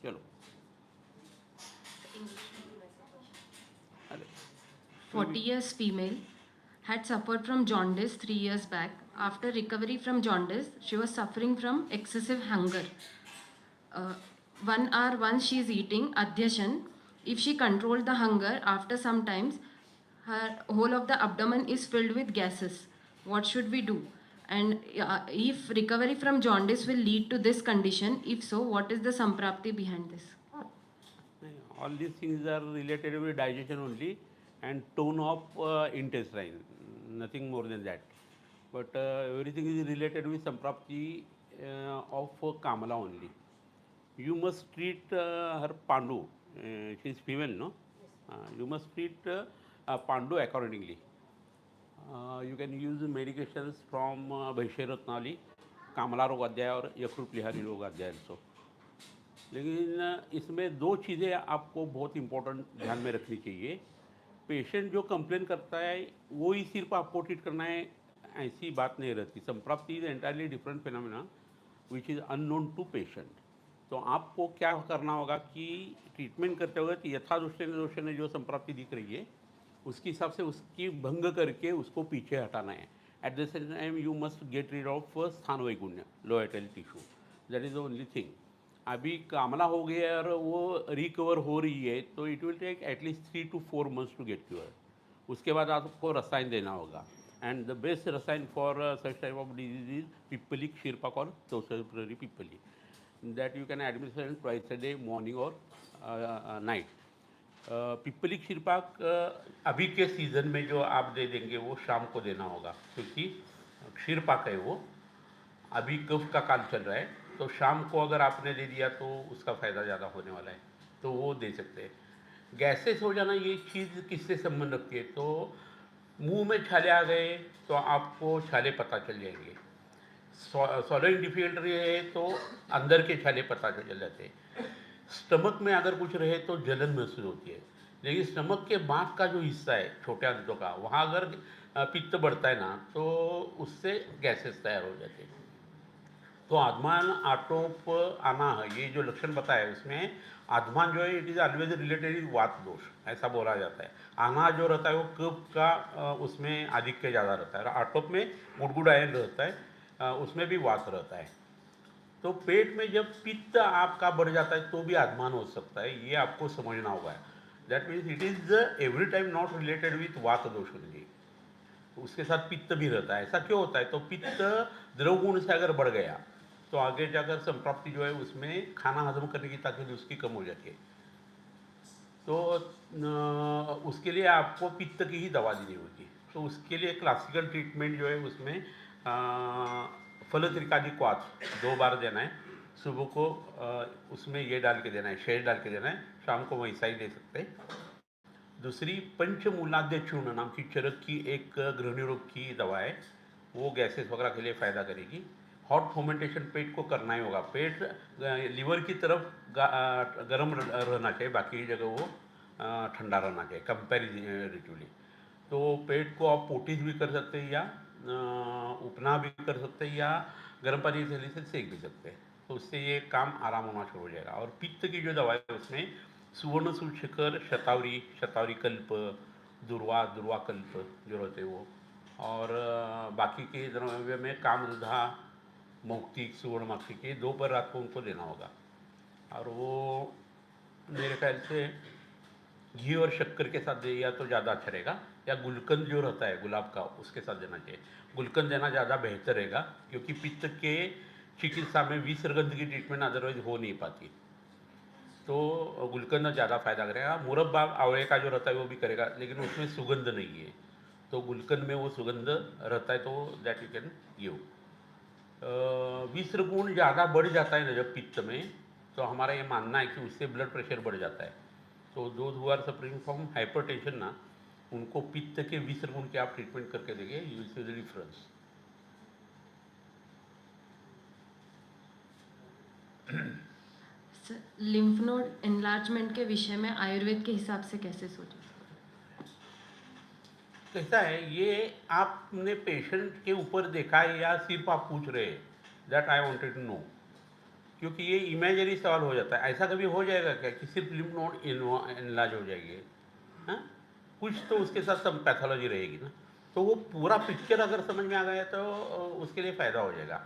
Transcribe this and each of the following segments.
चलो। अरे 40 years female, had suffered from jaundice 3 years back. After recovery from jaundice, she was suffering from excessive hunger. Uh, 1 hour once she is eating, adhyashan, if she controlled the hunger, after some times, her whole of the abdomen is filled with gases. What should we do? And if recovery from jaundice will lead to this condition, if so, what is the samprapti behind this? all these things are related with digestion only and tone of intestine, nothing more than that. But everything is related with Samprapti of Kamala only. You must treat her Pandu. She is female, no? You must treat Pandu accordingly. You can use medications from Vaishya Ratnali, कामला रोग अध्याय और यकृत लिहारी रोग अध्याय also. लेकिन इसमें दो चीज़ें आपको बहुत इम्पोर्टेंट ध्यान में रखनी चाहिए. पेशेंट जो कंप्लेन करता है वो ही सिर्फ आपको ट्रीट करना है, ऐसी बात नहीं रहती. संप्राप्ति is entirely different phenomena which is unknown to patient. तो आपको क्या करना होगा कि ट्रीटमेंट करते वक्त यथादृष्टि जो संप्राप्ति दिख रही है उसके हिसाब से उसकी भंग करके उसको पीछे हटाना है. At the same time you must get rid of स्थान वैगुण्य, लो एटल tissue. That is the only thing. अभी कामला हो गया और वो रिकवर हो रही है तो it will take at least 3 to 4 months to get cure. उसके बाद आपको रसायन देना होगा. एंड द बेस्ट रसायन for such type of disease is पिप्पलिक शीरपाक और तोसरी पिप्पली. That you can administer twice a day, morning और नाइट. पिप्पलिक शीरपाक अभी के सीज़न में जो आप दे देंगे वो शाम को देना होगा, क्योंकि शीरपाक है वो, अभी कफ का काल चल रहा है. तो शाम को अगर आपने दे दिया तो उसका फ़ायदा ज़्यादा होने वाला है, तो वो दे सकते हैं. गैसेस हो जाना ये चीज़ किससे संबंध रखती है? तो मुंह में छाले आ गए तो आपको छाले पता चल जाएंगे. सॉलोइंग डिफिकल्टी है तो अंदर के छाले पता चल जाते हैं. स्टमक में अगर कुछ रहे तो जलन महसूस होती है. लेकिन स्टमक के बाद का जो हिस्सा है छोटे अंतों का, वहाँ अगर पित्त बढ़ता है ना तो उससे गैसेस तैयार हो जाते हैं. तो आत्मान आटोप आना है, ये जो लक्षण बताया उसमें आत्मान जो है it is always related is वात दोष, ऐसा बोला जाता है. आना जो रहता है वो कफ का उसमें आधिक्य ज़्यादा रहता है. आटोप में गुड़गुड़ आयन रहता है, उसमें भी वात रहता है. तो पेट में जब पित्त आपका बढ़ जाता है तो भी आत्मान हो सकता है, ये आपको समझना होगा. That means it is every time not related with वात दोष ओनली. उसके साथ पित्त भी रहता है. ऐसा क्यों होता है? तो पित्त द्रव गुण से अगर बढ़ गया तो आगे जाकर संप्राप्ति जो है उसमें खाना हजम करने की ताकत उसकी कम हो जाती है. तो उसके लिए आपको पित्त की ही दवा देनी होगी. तो उसके लिए क्लासिकल ट्रीटमेंट जो है उसमें फलत्रिकादि क्वाथ 2 बार देना है. सुबह को उसमें ये डाल के देना है, शहद डाल के देना है. शाम को वैसा ही दे सकते हैं. दूसरी पंचमूलाद्य चूर्ण नाम की चरक की एक गृहिणी रोग की दवा है, वो गैसेस वगैरह के लिए फ़ायदा करेगी. हॉट फोमेंटेशन पेट को करना ही होगा. पेट लीवर की तरफ गर्म रहना चाहिए, बाकी जगह वो ठंडा रहना चाहिए कंपेरिटिवली. तो पेट को आप पोटीज भी कर सकते हैं या उपना भी कर सकते हैं या गर्म पानी की थैली से सेक भी सकते हैं. तो उससे ये काम आराम होना शुरू हो जाएगा. और पित्त की जो दवा है उसमें सुवर्ण सूचकर शतावरी, शतावरी कल्प, दुर्वा, दुर्वा कल्प जो रहते हैं वो, और बाकी के द्रव्य में कामरुधा, मौक्तिक, सुवर्ण माक्षिक, ये 2 बार रात को उनको देना होगा. और वो मेरे ख्याल से घी और शक्कर के साथ दिया तो ज़्यादा अच्छा रहेगा, या गुलकंद जो रहता है गुलाब का उसके साथ देना चाहिए. गुलकंद देना ज़्यादा बेहतर रहेगा, क्योंकि पित्त के चिकित्सा में विसर्गंध की ट्रीटमेंट अदरवाइज हो नहीं पाती. तो गुलकंद ज़्यादा फ़ायदा करेगा. मुरब्बा आंवले का जो रहता है वो भी करेगा, लेकिन उसमें सुगंध नहीं है. तो गुलकंद में वो सुगंध रहता है, तो दैट यू कैन गिव. विसर्ग गुण ज़्यादा बढ़ जाता है ना जब पित्त में, तो हमारा ये मानना है कि उससे ब्लड प्रेशर बढ़ जाता है. तो those who are suffering from hypertension ना, उनको पित्त के विसर्ग गुण के आप ट्रीटमेंट करके देंगे, you will see the difference. Lymph node enlargement के विषय में आयुर्वेद के हिसाब से कैसे सोचें? कैसा है ये, आपने पेशेंट के ऊपर देखा है या सिर्फ आप पूछ रहे हैं? That I wanted to know. क्योंकि ये इमेजिनरी सवाल हो जाता है। ऐसा कभी हो जाएगा क्या कि सिर्फ लिम्फ नोड इनलाज हो जाएगी? हाँ, कुछ तो उसके साथ सब पैथोलॉजी रहेगी ना। तो वो पूरा पिक्चर अगर समझ में आ गया तो उसके लिए फ़ायदा हो जाएगा।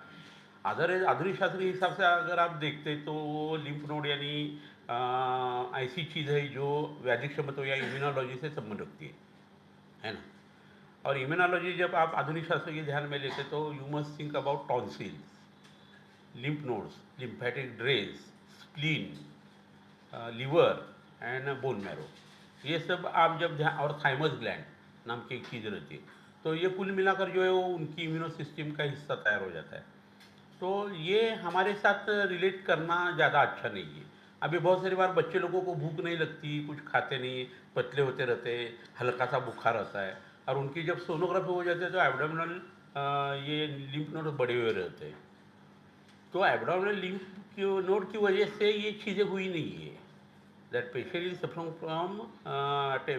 अदर आधुनिक शास्त्रीय हिसाब से अगर आप देखते तो लिम्फ नोड यानी ऐसी चीज़ है जो वैदिक शब्दों या इम्यूनोलॉजी से संबंध रखती है ना। और इम्यूनोलॉजी जब आप आधुनिक शास्त्र के ध्यान में लेते तो you must think about tonsils, lymph nodes, lymphatic drains, spleen, liver and bone marrow. ये सब आप जब ध्यान, और थाइमस ग्लैंड नाम की एक चीज़ रहती है, तो ये कुल मिलाकर जो है वो उनकी इम्यूनो सिस्टम का हिस्सा तैयार हो जाता है। तो ये हमारे साथ रिलेट करना ज़्यादा अच्छा नहीं है। अभी बहुत सारी बार बच्चे लोगों को भूख नहीं लगती, कुछ खाते नहीं, पतले होते रहते, हल्का सा बुखार रहता है, और उनकी जब सोनोग्राफी हो जाती है तो एब्डोमिनल ये लिम्फ नोड बड़े हुए रहते हैं। तो एब्डोमिनल लिम्फ की नोड की वजह से ये चीज़ें हुई नहीं है। That patient is suffering from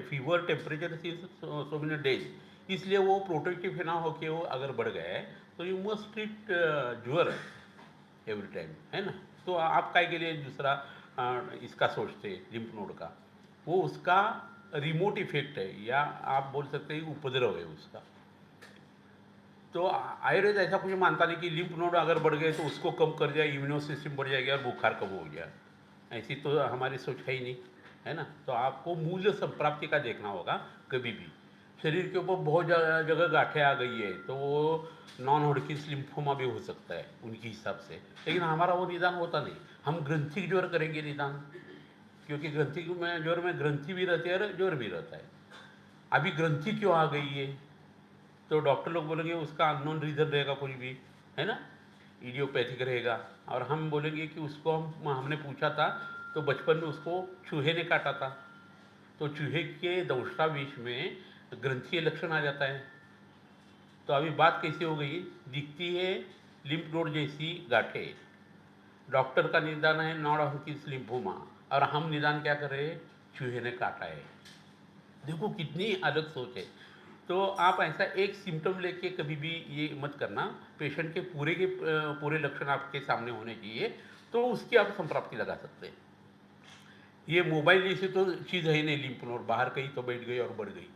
fever temperature since so many days, इसलिए वो प्रोटेक्टिव है ना होके वो अगर बढ़ गए तो यू मस्ट ट्रीट ज्वर एवरी टाइम, है ना। तो आप काय के लिए दूसरा इसका सोचते लिम्फ नोड का, वो उसका रिमोट इफेक्ट है, या आप बोल सकते हैं उपद्रव है उसका। तो आयुर्वेद ऐसा कुछ मानता नहीं कि लिम्फ नोड अगर बढ़ गए तो उसको कम कर दिया, इम्यूनो सिस्टम बढ़ जाएगी और बुखार कम हो गया। ऐसी तो हमारी सोच है ही नहीं, है ना। तो आपको मूल्य संप्राप्ति का देखना होगा कभी भी। शरीर के ऊपर बहुत जगह गांठें आ गई है तो वो नॉन हॉडकिंस लिम्फोमा भी हो सकता है उनके हिसाब से, लेकिन हमारा वो निदान होता नहीं। हम ग्रंथि ज्वर करेंगे निदान, क्योंकि ग्रंथि में ज्वर में ग्रंथि भी रहती है और ज्वर भी रहता है। अभी ग्रंथि क्यों आ गई है तो डॉक्टर लोग बोलेंगे उसका अननोन रीज़न रहेगा कुछ भी, है ना, इडियोपैथिक रहेगा। और हम बोलेंगे कि उसको हमने पूछा था तो बचपन में उसको चूहे ने काटा था, तो चूहे के दंष्टा विष में ग्रंथीय लक्षण आ जाता है। तो अभी बात कैसी हो गई, दिखती है लिम्फ नोड जैसी गांठें, डॉक्टर का निदान है नॉन हॉडकिंस लिम्फोमा, और हम निदान क्या कर रहे हैं, चूहे ने काटा है। देखो कितनी अलग सोच है। तो आप ऐसा एक सिम्टम लेके कभी भी ये मत करना, पेशेंट के पूरे लक्षण आपके सामने होने चाहिए, तो उसकी आप संप्राप्ति लगा सकते हैं। ये मोबाइल जैसी तो चीज़ है ही नहीं लिम्फ नोड, बाहर कहीं तो बैठ गई और बढ़ गई,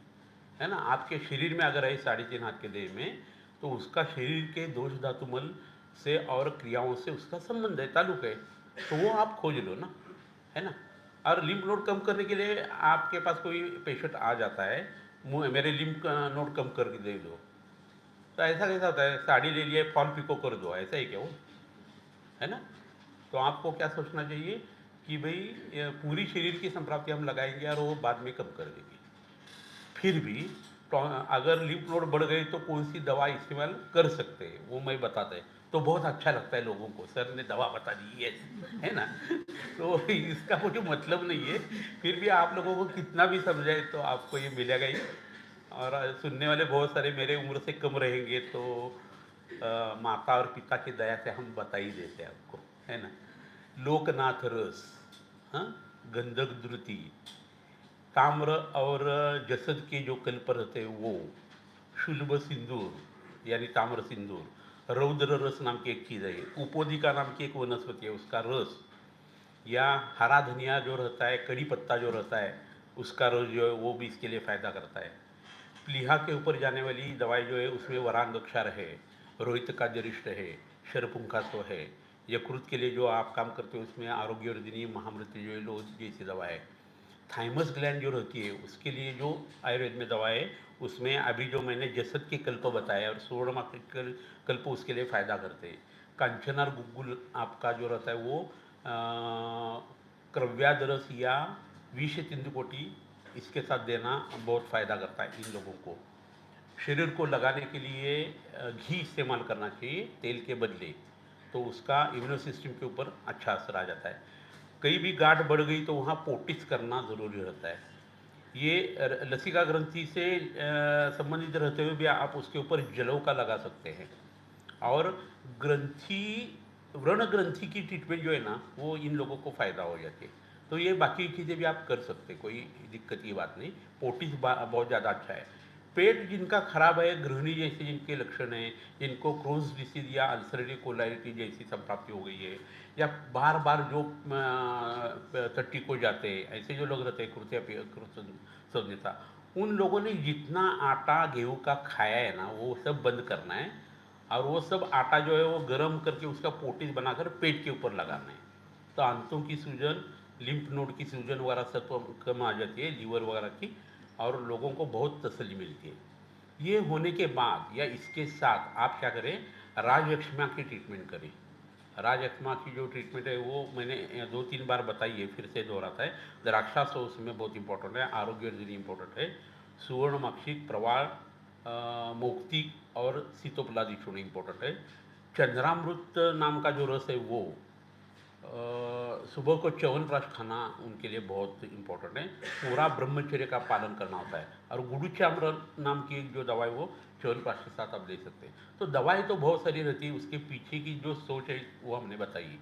है ना। आपके शरीर में अगर है 3.5 हाथ के देह में, तो उसका शरीर के दोष धातु मल से और क्रियाओं से उसका संबंध है, ताल्लुक है। तो वो आप खोज लो ना, है ना। और लिम्फ नोड कम करने के लिए आपके पास कोई पेशेंट आ जाता है, मेरे लिम्फ नोड कम करके दे दो, तो ऐसा कैसा होता है, साड़ी ले लिया फॉल पिको कर दो, ऐसा ही क्या वो, है ना। तो आपको क्या सोचना चाहिए कि भाई पूरी शरीर की संप्राप्ति हम लगाएंगे और वो बाद में कम कर देंगे। फिर भी तो अगर लिम्फ नोड बढ़ गई तो कौन सी दवा इस्तेमाल कर सकते हैं वो मैं बताते हैं, तो बहुत अच्छा लगता है लोगों को, सर ने दवा बता दी है ना। तो इसका कोई मतलब नहीं है, फिर भी आप लोगों को कितना भी समझाए तो आपको ये मिलेगा ही। और सुनने वाले बहुत सारे मेरे उम्र से कम रहेंगे, तो माता और पिता की दया से हम बता ही देते हैं आपको, है ना। लोकनाथ रस, हाँ, गंधक द्रुति, ताम्र और जसद के जो कल्प रहते हैं वो, शुल्भ सिंदूर यानी ताम्र सिंदूर, रौद्र रस नाम की एक चीज़ है, उपोदिका नाम की एक वनस्पति है उसका रस, या हरा धनिया जो रहता है, कड़ी पत्ता जो रहता है उसका रस जो है वो भी इसके लिए फ़ायदा करता है। प्लीहा के ऊपर जाने वाली दवाई जो है उसमें वरांगक्षार है, रोहित का जरिष्ठ है, शरपुंखासो है। यकृत के लिए जो आप काम करते हो उसमें आरोग्यवर्धिनी महामृत्युंजय लो जैसी दवा है। थाइमस ग्लैंड जो रहती है उसके लिए जो आयुर्वेद में दवा है उसमें अभी जो मैंने जसद के कल्प बताया और सुवर्णमा के कल्प उसके लिए फ़ायदा करते हैं। कांचनार गुग्गुल आपका जो रहता है वो क्रव्यादरस या विष तिंदुकोटी इसके साथ देना बहुत फ़ायदा करता है इन लोगों को। शरीर को लगाने के लिए घी इस्तेमाल करना चाहिए तेल के बदले, तो उसका इम्यूनो सिस्टम के ऊपर अच्छा असर आ जाता है। कहीं भी गांठ बढ़ गई तो वहाँ पोटिस करना ज़रूरी रहता है। ये लसिका ग्रंथि से संबंधित रहते हुए भी आप उसके ऊपर जलव का लगा सकते हैं। और ग्रंथि, व्रण ग्रंथि की ट्रीटमेंट जो है ना वो इन लोगों को फ़ायदा हो जाती है। तो ये बाकी चीज़ें भी आप कर सकते हैं, कोई दिक्कत की बात नहीं। पोटिस बहुत ज़्यादा अच्छा है। पेट जिनका खराब है, गृहिणी जैसे जिनके लक्षण हैं, जिनको क्रोन्स डिसीज या अल्सरेटिव कोलाइटिस जैसी संप्राप्ति हो गई है, या बार बार जो टट्टी को जाते हैं, ऐसे जो लोग रहते हैं कृतज्ञता, उन लोगों ने जितना आटा गेहूं का खाया है ना, वो सब बंद करना है। और वो सब आटा जो है वो गर्म करके उसका पोटीज बनाकर पेट के ऊपर लगाना है। तो आंतों की सूजन, लिम्फ नोड की सूजन वगैरह सब तो कम आ जाती है, लीवर वगैरह की, और लोगों को बहुत तसल्ली मिलती है। ये होने के बाद या इसके साथ आप क्या करें, राजयक्ष्मा की ट्रीटमेंट करें। राजयक्ष्मा की जो ट्रीटमेंट है वो मैंने 2-3 बार बताई है, फिर से दोहराता है। द्राक्षासोस में बहुत इंपॉर्टेंट है, आरोग्य वर्धिनी इंपॉर्टेंट है, सुवर्ण मक्षिक, प्रवाल, मौक्तिक और सीतोपलादी चूर्ण इंपॉर्टेंट है। चंद्रामृत नाम का जो रस है वो सुबह को च्यवनप्राश खाना उनके लिए बहुत इम्पोर्टेंट है। पूरा ब्रह्मचर्य का पालन करना होता है। और गुडुचाम्र नाम की एक जो दवा है वो च्यवनप्राश के साथ आप ले सकते हैं। तो दवाई तो बहुत सारी रहती है, उसके पीछे की जो सोच है वो हमने बताई।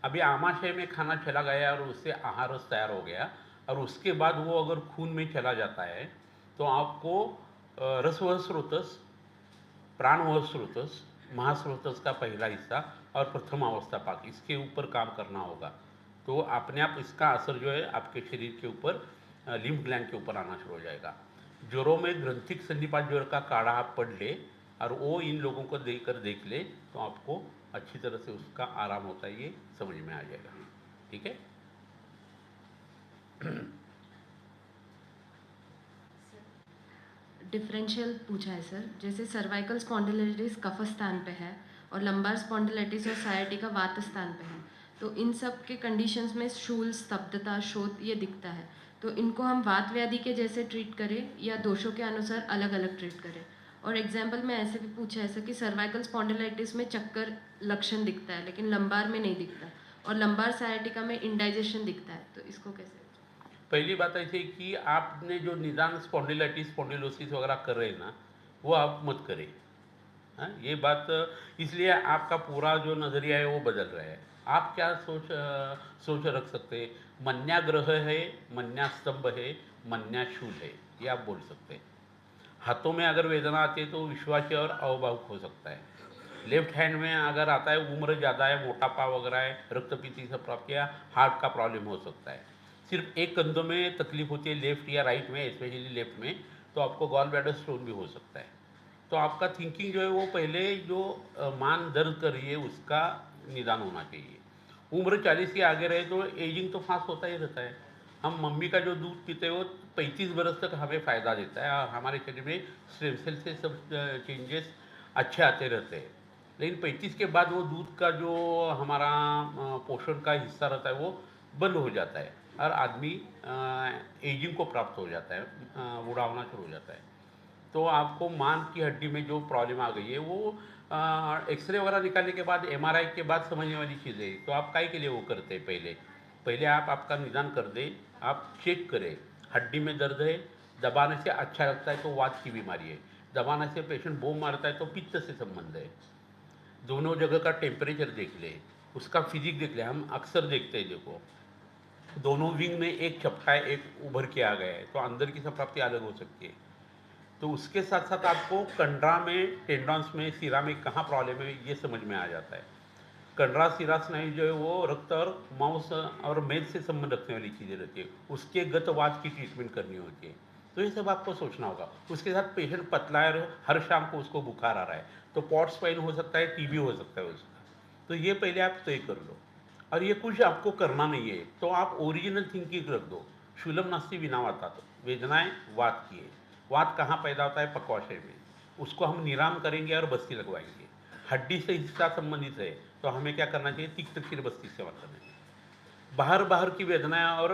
अभी आमाशय में खाना चला गया और उससे आहार रस तैयार हो गया, और उसके बाद वो अगर खून में चला जाता है तो आपको रसवह स्रोतस, प्राणवह स्रोतस, महास्रोतस का पहला हिस्सा और प्रथम अवस्था पाक, इसके ऊपर काम करना होगा। तो अपने आप इसका असर जो है आपके शरीर के ऊपर, लिम्फ ग्लैंड के ऊपर आना शुरू हो जाएगा। ज्वरों में ग्रंथिक संधिपात ज्वर का काढ़ा आप पढ़ ले और वो इन लोगों को देकर देख ले, तो आपको अच्छी तरह से उसका आराम होता है, ये समझ में आ जाएगा। ठीक है। डिफरेंशियल पूछा है सर, जैसे सर्वाइकल स्पॉन्डिलाइटिस कफ स्थान पे है और लंबार स्पॉन्डिलाइटिस और सायाटिका वात स्थान पे है, तो इन सब के कंडीशंस में शूल, स्तब्धता, शोथ ये दिखता है। तो इनको हम वात व्याधि के जैसे ट्रीट करें या दोषों के अनुसार अलग अलग ट्रीट करें? और एग्जाम्पल में ऐसे भी पूछा है सर कि सर्वाइकल स्पॉन्डिलाइटिस में चक्कर लक्षण दिखता है लेकिन लंबार में नहीं दिखता, और लंबार सायाटिका में इंडाइजेशन दिखता है, तो इसको कैसे? पहली बात ऐसी कि आपने जो निदान स्पॉन्डिलाइटिस स्पॉन्डिलोसिस वगैरह कर रहे हैं ना, वो आप मत करें। हाँ, ये बात इसलिए आपका पूरा जो नज़रिया है वो बदल रहा है। आप क्या सोच रख सकते हैं, मन्याग्रह है, मन्यास्तंभ है, मन्याशूल है, ये आप बोल सकते हैं। हाथों में अगर वेदना आती है तो विश्वास और अवभावक हो सकता है। लेफ्ट हैंड में अगर आता है, उम्र ज़्यादा है, मोटापा वगैरह है, रक्तपीति से प्राप्त या हार्ट का प्रॉब्लम हो सकता है। सिर्फ एक कंधों में तकलीफ होती है, लेफ्ट या राइट में, स्पेशली लेफ्ट में, तो आपको गॉल ब्लैडर स्टोन भी हो सकता है। तो आपका थिंकिंग जो है वो पहले जो मान दर्द कर रही है उसका निदान होना चाहिए। उम्र 40 के आगे रहे तो एजिंग तो फास्ट होता ही रहता है। हम मम्मी का जो दूध पीते हैं वो 35 बरस तक हमें फ़ायदा देता है और हमारे शरीर में स्टेम सेल से सब चेंजेस अच्छे आते रहते हैं। लेकिन 35 के बाद वो दूध का जो हमारा पोषण का हिस्सा रहता है वो बंद हो जाता है और आदमी एजिंग को प्राप्त हो जाता है, बूढ़ा होना शुरू हो जाता है। तो आपको मांस की हड्डी में जो प्रॉब्लम आ गई है वो एक्सरे वगैरह निकालने के बाद, एमआरआई के बाद समझने वाली चीज़ है। तो आप काहे के लिए वो करते हैं, पहले पहले आप आपका निदान कर दें, आप चेक करें। हड्डी में दर्द है, दबाने से अच्छा लगता है तो वात की बीमारी है, दबाने से पेशेंट बूम मारता है तो पित्त से संबंध है। दोनों जगह का टेम्परेचर देख ले, उसका फिजिक देख ले। हम अक्सर देखते हैं, देखो दोनों विंग में एक चपटा है, एक उभर के आ गया है, तो अंदर की संप्राप्ति अलग हो सकती है। तो उसके साथ साथ आपको कंडरा में, टेंडॉन्स में, सिरा में कहाँ प्रॉब्लम है ये समझ में आ जाता है। कंडरा सिरा स्नायु जो है वो रक्त और मांस और मेद से संबंध रखने वाली चीज़ें रहती है, उसके गतवात की ट्रीटमेंट करनी होती है। तो ये सब आपको सोचना होगा। उसके साथ पेशेंट पतला है और हर शाम को उसको बुखार आ रहा है, तो पॉट स्पाइन हो सकता है, टीबी हो सकता है उसका। तो ये पहले आप तय कर लो। और ये कुछ आपको करना नहीं है तो आप ओरिजिनल थिंकिंग रख दो। शूलम नास्ति विना वाता, तो वेदनाएं वात की है। वात कहाँ पैदा होता है, पक्वाशय में, उसको हम निराम करेंगे और बस्ती लगवाएंगे। हड्डी से हिस्सा संबंधित है तो हमें क्या करना चाहिए, तिक्त खीर बस्ती सेवन करना चाहिए। बाहर बाहर की वेदनाएं और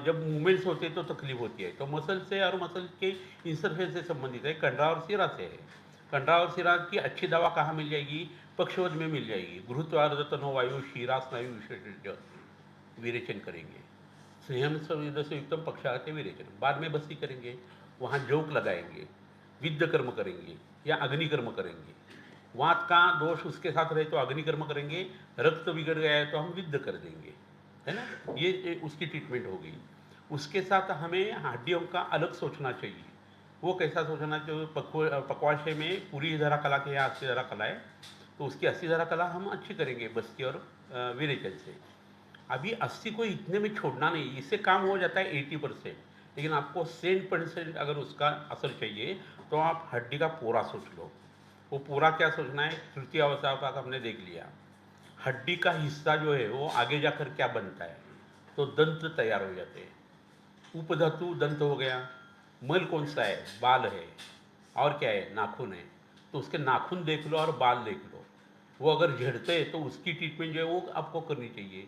जब मूवमेंट्स होते हैं तो तकलीफ होती है, तो मसल से और मसल के इंटरफेस से संबंधित है, कंडरा और सिरा से है। कंडरा और सिरा की अच्छी दवा कहाँ मिल जाएगी, पक्षवद में मिल जाएगी। गुरुत्वार्धतनो वायु शिरा स्नायु विशेषज्ञ विरेचन करेंगे, संयम संवेद से युक्तम पक्षाघाते विरेचन, बाद में बस्ती करेंगे, वहाँ जोक लगाएंगे, विद्ध कर्म करेंगे या अग्निकर्म करेंगे। वात का दोष उसके साथ रहे तो अग्निकर्म करेंगे, रक्त बिगड़ गया है तो हम विद्ध कर देंगे, है ना। ये उसकी ट्रीटमेंट होगी। उसके साथ हमें हड्डियों का अलग सोचना चाहिए। वो कैसा सोचना जो पकवाशे में पूरी धरा कला के यहाँ 80 धरा कला है, तो उसकी 80 धरा कला हम अच्छी करेंगे बस्ती और विरेचन से। अभी 80 को इतने में छोड़ना नहीं, इससे काम हो जाता है 80%, लेकिन आपको 100% अगर उसका असर चाहिए तो आप हड्डी का पूरा सोच लो। वो पूरा क्या सोचना है, तृतीय अवस्था का हमने देख लिया, हड्डी का हिस्सा जो है वो आगे जाकर क्या बनता है, तो दंत तैयार हो जाते हैं। उपधातु दंत हो गया, मल कौन सा है, बाल है, और क्या है, नाखून है। तो उसके नाखून देख लो और बाल देख लो, वो अगर झड़ते हैं तो उसकी ट्रीटमेंट जो है वो आपको करनी चाहिए।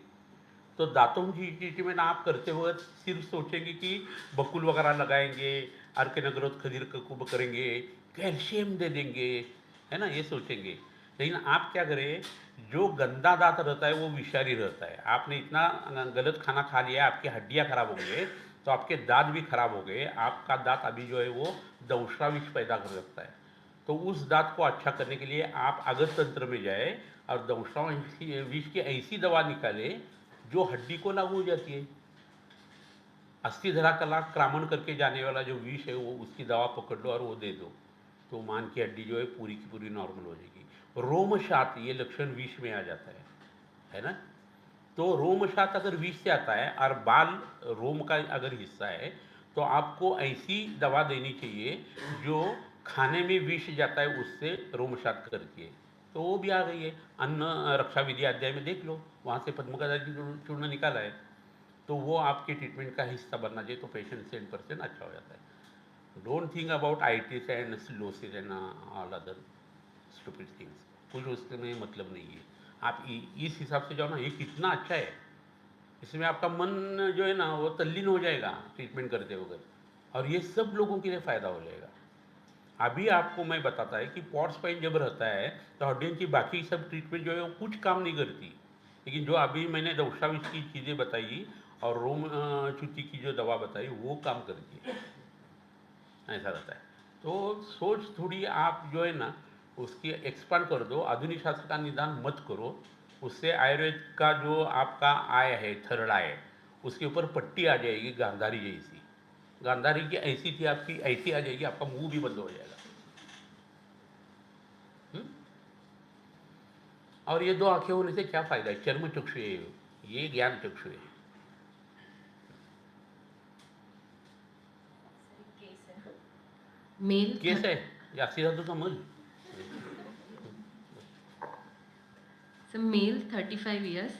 तो दांतों की ट्रीटमेंट आप करते वक्त सिर्फ सोचेंगे कि बकुल वगैरह लगाएंगे, अर्केनग्रोथ खदीर कूब करेंगे, कैल्शियम दे देंगे, है ना, ये सोचेंगे। लेकिन आप क्या करें, जो गंदा दांत रहता है वो विषारी रहता है। आपने इतना गलत खाना खा लिया, आपकी हड्डियाँ खराब हो गई, तो आपके दांत भी खराब हो गए, आपका दांत अभी जो है वो दंशा विष पैदा कर सकता है। तो उस दांत को अच्छा करने के लिए आप अगस्त तंत्र में जाए और दंशा विष की ऐसी दवा निकाले जो हड्डी को लागू हो जाती है। अस्थि धरा कला क्रामण करके जाने वाला जो विष है वो उसकी दवा पकड़ लो और वो दे दो, तो मान की हड्डी जो है पूरी की पूरी नॉर्मल हो जाएगी। रोमशात ये लक्षण विष में आ जाता है ना। तो रोमशात अगर विष से आता है और बाल रोम का अगर हिस्सा है, तो आपको ऐसी दवा देनी चाहिए जो खाने में विष जाता है उससे रोमशात करती है। तो वो भी आ गई है, अन्न रक्षा विधि अध्याय में देख लो, वहाँ से पद्मकादाजी चूर्ण निकाला है। तो वो आपके ट्रीटमेंट का हिस्सा बनना चाहिए, तो पेशेंट 100% अच्छा हो जाता है। Don't think about itis and सिलोसिस and all other stupid things, कुछ उसमें मतलब नहीं है। आप इस हिसाब से जाओ ना, ये कितना अच्छा है, इसमें आपका मन जो है ना वो तल्लीन हो जाएगा ट्रीटमेंट करते वक्त, और ये सब लोगों के लिए फ़ायदा हो जाएगा। अभी आपको मैं बताता है कि पॉट्स पाइन जब रहता है तो हड्डियों की बाकी सब ट्रीटमेंट जो है वो कुछ काम नहीं करती, लेकिन जो अभी मैंने दौशाविष की चीज़ें बताई और रोम चुती की जो दवा बताई वो काम करती है, ऐसा रहता है। तो सोच थोड़ी आप जो है ना उसकी एक्सपांड कर दो, आधुनिक शास्त्र का निदान मत करो। उससे आयुर्वेद का जो आपका आय है, थर्ड आय, उसके ऊपर पट्टी आ जाएगी गांधारी जैसी। गांधारी की ऐसी थी, आपकी ऐसी आ जाएगी, आपका मुंह भी बंद हो जाएगा। हुँ? और ये दो आंखें होने से क्या फायदा है, चर्म चक्षु है, ये ज्ञान चक्षु है। मेल केस है या सीधा तो समझ। मेल 35 ईयर्स,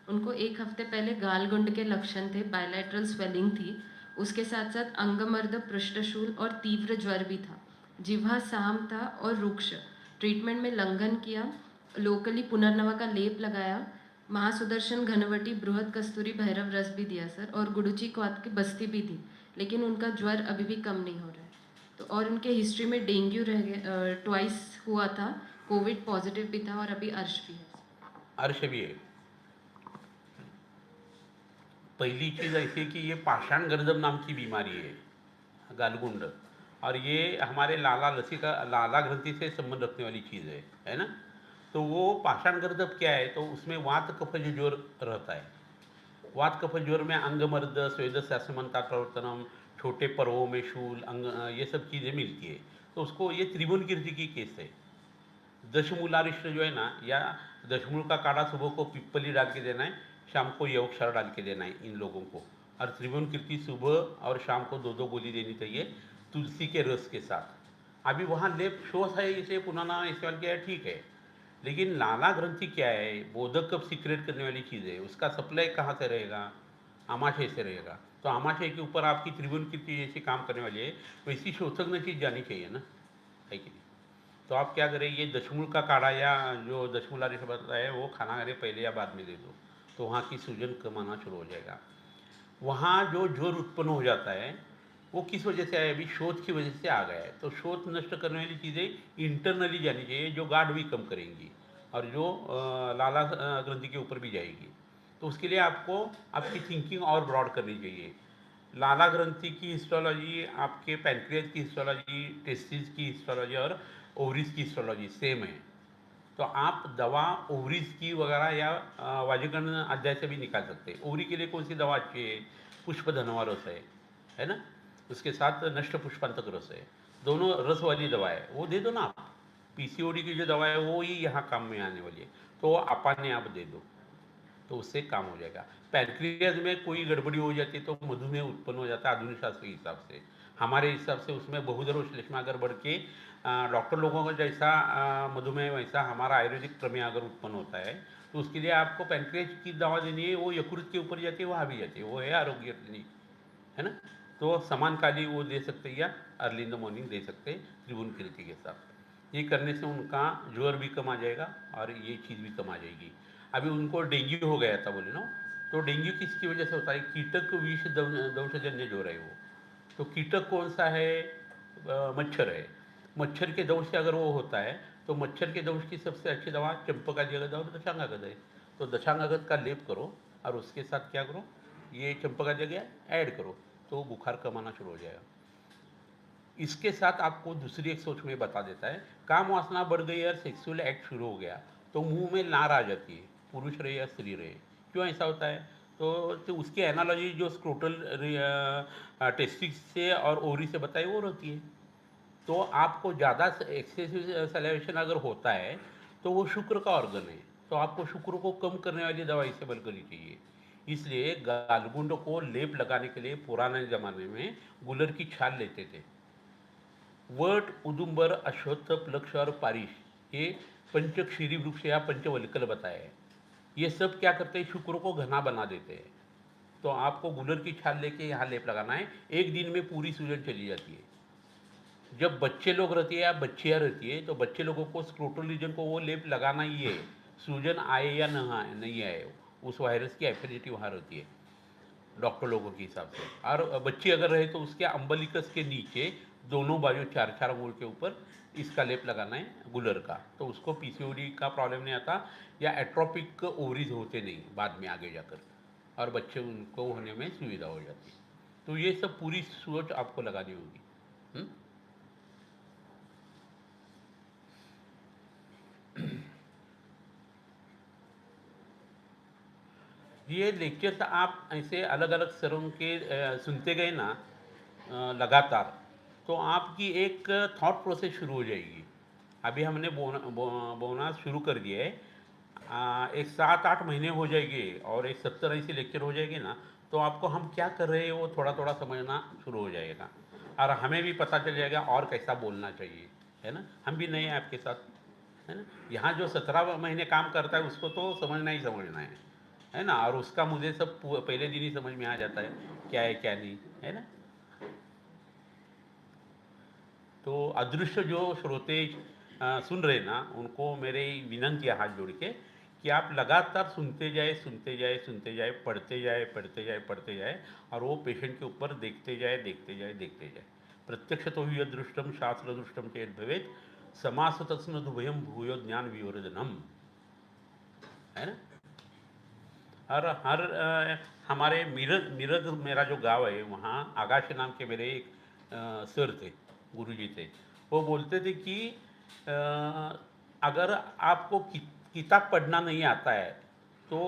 उनको एक हफ्ते पहले गालगुंड के लक्षण थे, बायलैटरल स्वेलिंग थी, उसके साथ साथ अंगमर्द, पृष्ठशूल और तीव्र ज्वर भी था। जिह्वा साम था और रुक्ष। ट्रीटमेंट में लंघन किया, लोकली पुनर्नवा का लेप लगाया, महासुदर्शन घनवटी बृहद कस्तूरी भैरव रस भी दिया सर, और गुडुची क्वात की बस्ती भी दी, लेकिन उनका ज्वर अभी भी कम नहीं हो रहा है। तो और उनके हिस्ट्री में डेंगू रह गया, ट्वाइस हुआ था, कोविड पॉजिटिव भी था, और अभी अर्श भी है। अर्श भी है। पहली चीज़ ऐसी है कि ये पाषाण गर्दभ नाम की बीमारी है, गालगुंड, और ये हमारे लाला लसिका लाला ग्रंथि से संबंध रखने वाली चीज़ है ना। तो वो पाषाण गर्दभ क्या है, तो उसमें वात कफ जो जोर रहता है, वात कफ ज्वर में अंगमर्द, स्वेद शासमंता प्रवर्तनम, छोटे पर्वों में शूल अंग, ये सब चीज़ें मिलती है। तो उसको ये त्रिभुवन कीर्ति की केस है। दशमूलारिष्ट जो है ना, या दशमूल का काढ़ा सुबह को पिप्पली डाल के देना है, शाम को यवक्षार डाल के देना है इन लोगों को। और त्रिभुवन कीर्ति सुबह और शाम को 2-2 गोली देनी चाहिए तुलसी के रस के साथ। अभी वहाँ लेप शोष है, इसे पुनः इस्तेमाल किया है, ठीक है, लेकिन लाला ग्रंथि क्या है, बोधक कब सीक्रेट करने वाली चीज़ है, उसका सप्लाई कहाँ से रहेगा, आमाशय से रहेगा। तो आमाशय के ऊपर आपकी त्रिभुवन कीर्ति जैसी काम करने वाली है, वैसी शोषक चीज़ जानी चाहिए ना, है कि नहीं। तो आप क्या करें, ये दशमूल का काढ़ा या जो दशमूलारी से बताता है वो खाना खाने पहले या बाद में दे दो, तो वहाँ की सूजन कम आना शुरू हो जाएगा। वहाँ जो ज्वर उत्पन्न हो जाता है वो किस वजह से आया, अभी शोथ की वजह से आ गया है। तो शोथ नष्ट करने वाली चीज़ें इंटरनली जानी चाहिए, जो गाढ़ भी कम करेंगी और जो लाला ग्रंथि के ऊपर भी जाएगी। तो उसके लिए आपको आपकी थिंकिंग और ब्रॉड करनी चाहिए। लाला ग्रंथि की हिस्टोलॉजी, आपके पैनक्रियाज की हिस्टोलॉजी, टेस्टिस की हिस्टोलॉजी और ओवरीज की हिस्टोलॉजी सेम है। तो आप दवा ओवरीज की वगैरह या वाजीकरण अध्याय से भी निकाल सकते हैं। ओवरी के लिए कौन सी दवा अच्छी है, पुष्प धनवा रस है ना, उसके साथ नष्ट पुष्पांतक रस है। दोनों रस वाली दवा है, वो दे दो ना आप। पीसीओडी की जो दवा है वो ही यहाँ काम में आने वाली है, तो वो आपाने आप दे दो, तो उससे काम हो जाएगा। पैनक्रियाज में कोई गड़बड़ी हो जाती है तो मधुमेह उत्पन्न हो जाता है आधुनिक शास्त्र के हिसाब से। हमारे हिसाब से उसमें बहुधर्व श्लेष्मा अगर बढ़ के डॉक्टर लोगों का जैसा मधुमेह वैसा हमारा आयुर्वेदिक प्रमेय अगर उत्पन्न होता है, तो उसके लिए आपको पैनक्रियाज की दवा देनी है, वो यकृत के ऊपर जाती है, वहाँ भी जाती है, वो है आरोग्य क्लिनिक, है ना। तो समान काली वो दे सकते हैं या अर्ली इन द मॉर्निंग दे सकते हैं त्रिभुवन कीर्ति के साथ। ये करने से उनका ज्वर भी कम आ जाएगा और ये चीज़ भी कम आ जाएगी। अभी उनको डेंगू हो गया था बोले ना, तो डेंगू किसकी वजह से होता है? कीटक विष दंशजन्य ज्वर है वो। तो कीटक कौन सा है? मच्छर है। मच्छर के दंश से अगर वो होता है तो मच्छर के दंश की सबसे अच्छी दवा चंपकादिगद और दशांगागद है। तो दशांगागद का लेप करो और उसके साथ क्या करो, ये चंपकादिगद ऐड करो, तो बुखार कम आना शुरू हो जाएगा। इसके साथ आपको दूसरी एक सोच में बता देता है, काम वासना बढ़ गई और सेक्सुअल एक्ट शुरू हो गया तो मुंह में लार आ जाती है, पुरुष रहे या स्त्री रहे। क्यों ऐसा होता है? तो उसकी एनालॉजी जो स्क्रोटल टेस्टिस से और ओवरी से बताई वो रहती है। तो आपको ज़्यादा एक्सेसिव सैलिवेशन अगर होता है तो वो शुक्र का ऑर्गन है, तो आपको शुक्र को कम करने वाली दवा इस्तेमाल करनी चाहिए। इसलिए गालगुंड को लेप लगाने के लिए पुराने ज़माने में गुलर की छाल लेते थे। वट, उदुंबर, अश्वत्थ, प्लक्ष और पारिश, ये पंचक्षीरी वृक्ष या पंचवल्कल बताए हैं। ये सब क्या करते हैं? शुक्र को घना बना देते हैं। तो आपको गुलर की छाल लेके यहाँ लेप लगाना है, एक दिन में पूरी सूजन चली जाती है। जब बच्चे लोग रहती है या बच्चियाँ रहती है तो बच्चे लोगों को स्क्रोटल रीजन को वो लेप लगाना ही है, सूजन आए या नहीं आए, उस वायरस की एफिनिटी वहाँ रहती है डॉक्टर लोगों के हिसाब से। और बच्ची अगर रहे तो उसके अम्बलिकस के नीचे दोनों बाजू 4-4 अंगुल के ऊपर इसका लेप लगाना है गुलर का, तो उसको पीसीओडी का प्रॉब्लम नहीं आता या एट्रोपिक ओवरीज होते नहीं बाद में आगे जाकर, और बच्चे उनको होने में सुविधा हो जाती है। तो ये सब पूरी सोच आपको लगानी होगी। हुँ? ये लेक्चर्स आप ऐसे अलग अलग सरों के सुनते गए ना लगातार, तो आपकी एक थॉट प्रोसेस शुरू हो जाएगी। अभी हमने बोना शुरू कर दिया है, एक 7-8 महीने हो जाएंगे और एक 70-80 लेक्चर हो जाएंगे ना, तो आपको हम क्या कर रहे हैं वो थोड़ा थोड़ा समझना शुरू हो जाएगा और हमें भी पता चल जाएगा और कैसा बोलना चाहिए, है ना। हम भी नए हैं आपके साथ, है ना। यहाँ जो 17 महीने काम करता है उसको तो समझना ही समझना है ना, और उसका मुझे सब पहले दिन ही समझ में आ जाता है क्या है क्या नहीं, है ना। तो अदृश्य जो श्रोते सुन रहे ना, उनको मेरे विनंती है हाथ जोड़ के कि आप लगातार सुनते जाए सुनते जाए सुनते जाए, पढ़ते जाए पढ़ते जाए पढ़ते जाए, और वो पेशेंट के ऊपर देखते जाए देखते जाए देखते जाए। प्रत्यक्ष तो ही अदृष्टम शास्त्र दृष्टम चेत भवेत समास तस्म दुभयम भूयो ज्ञान विवर्धनम, है ना। और हर हमारे मिरज मिरज मेरा जो गांव है वहाँ आगाश नाम के मेरे एक सर थे, गुरुजी थे। वो बोलते थे कि अगर आपको किताब पढ़ना नहीं आता है तो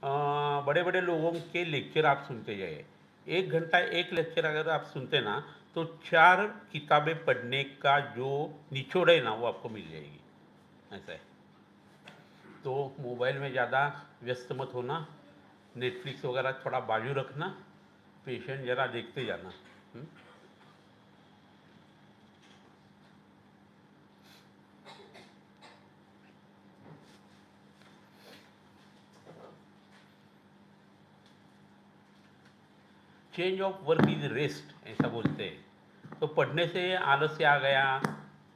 बड़े बड़े लोगों के लेक्चर आप सुनते जाइए। 1 घंटा एक लेक्चर अगर आप सुनते ना तो 4 किताबें पढ़ने का जो निचोड़ है ना वो आपको मिल जाएगी, ऐसा है। तो मोबाइल में ज़्यादा व्यस्त मत होना, नेटफ्लिक्स वगैरह थोड़ा बाजू रखना, पेशेंट ज़रा देखते जाना। हुँ? Change of work is rest ऐसा बोलते हैं। तो पढ़ने से आलस्य आ गया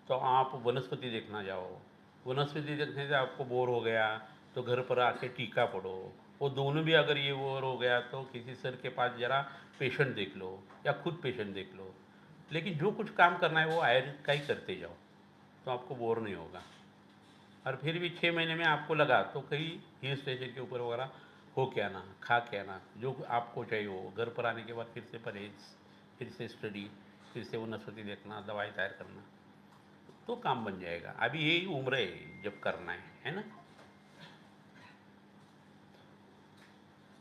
तो आप वनस्पति देखना जाओ, वनस्पति देखने से आपको बोर हो गया तो घर पर आके टीका पढ़ो, वो दोनों भी अगर ये बोर हो गया तो किसी सर के पास ज़रा पेशेंट देख लो या खुद पेशेंट देख लो। लेकिन जो कुछ काम करना है वो आयुर्वेद का ही करते जाओ, तो आपको बोर नहीं होगा। और फिर भी 6 महीने में आपको लगा तो कहीं हिल स्टेशन के ऊपर वगैरह हो के आना, खा के आना, जो आपको चाहिए हो। घर पर आने के बाद फिर से परहेज, फिर से स्टडी, फिर से वनस्पति देखना, दवाई तैयार करना, तो काम बन जाएगा। अभी यही उम्र है जब करना है ना।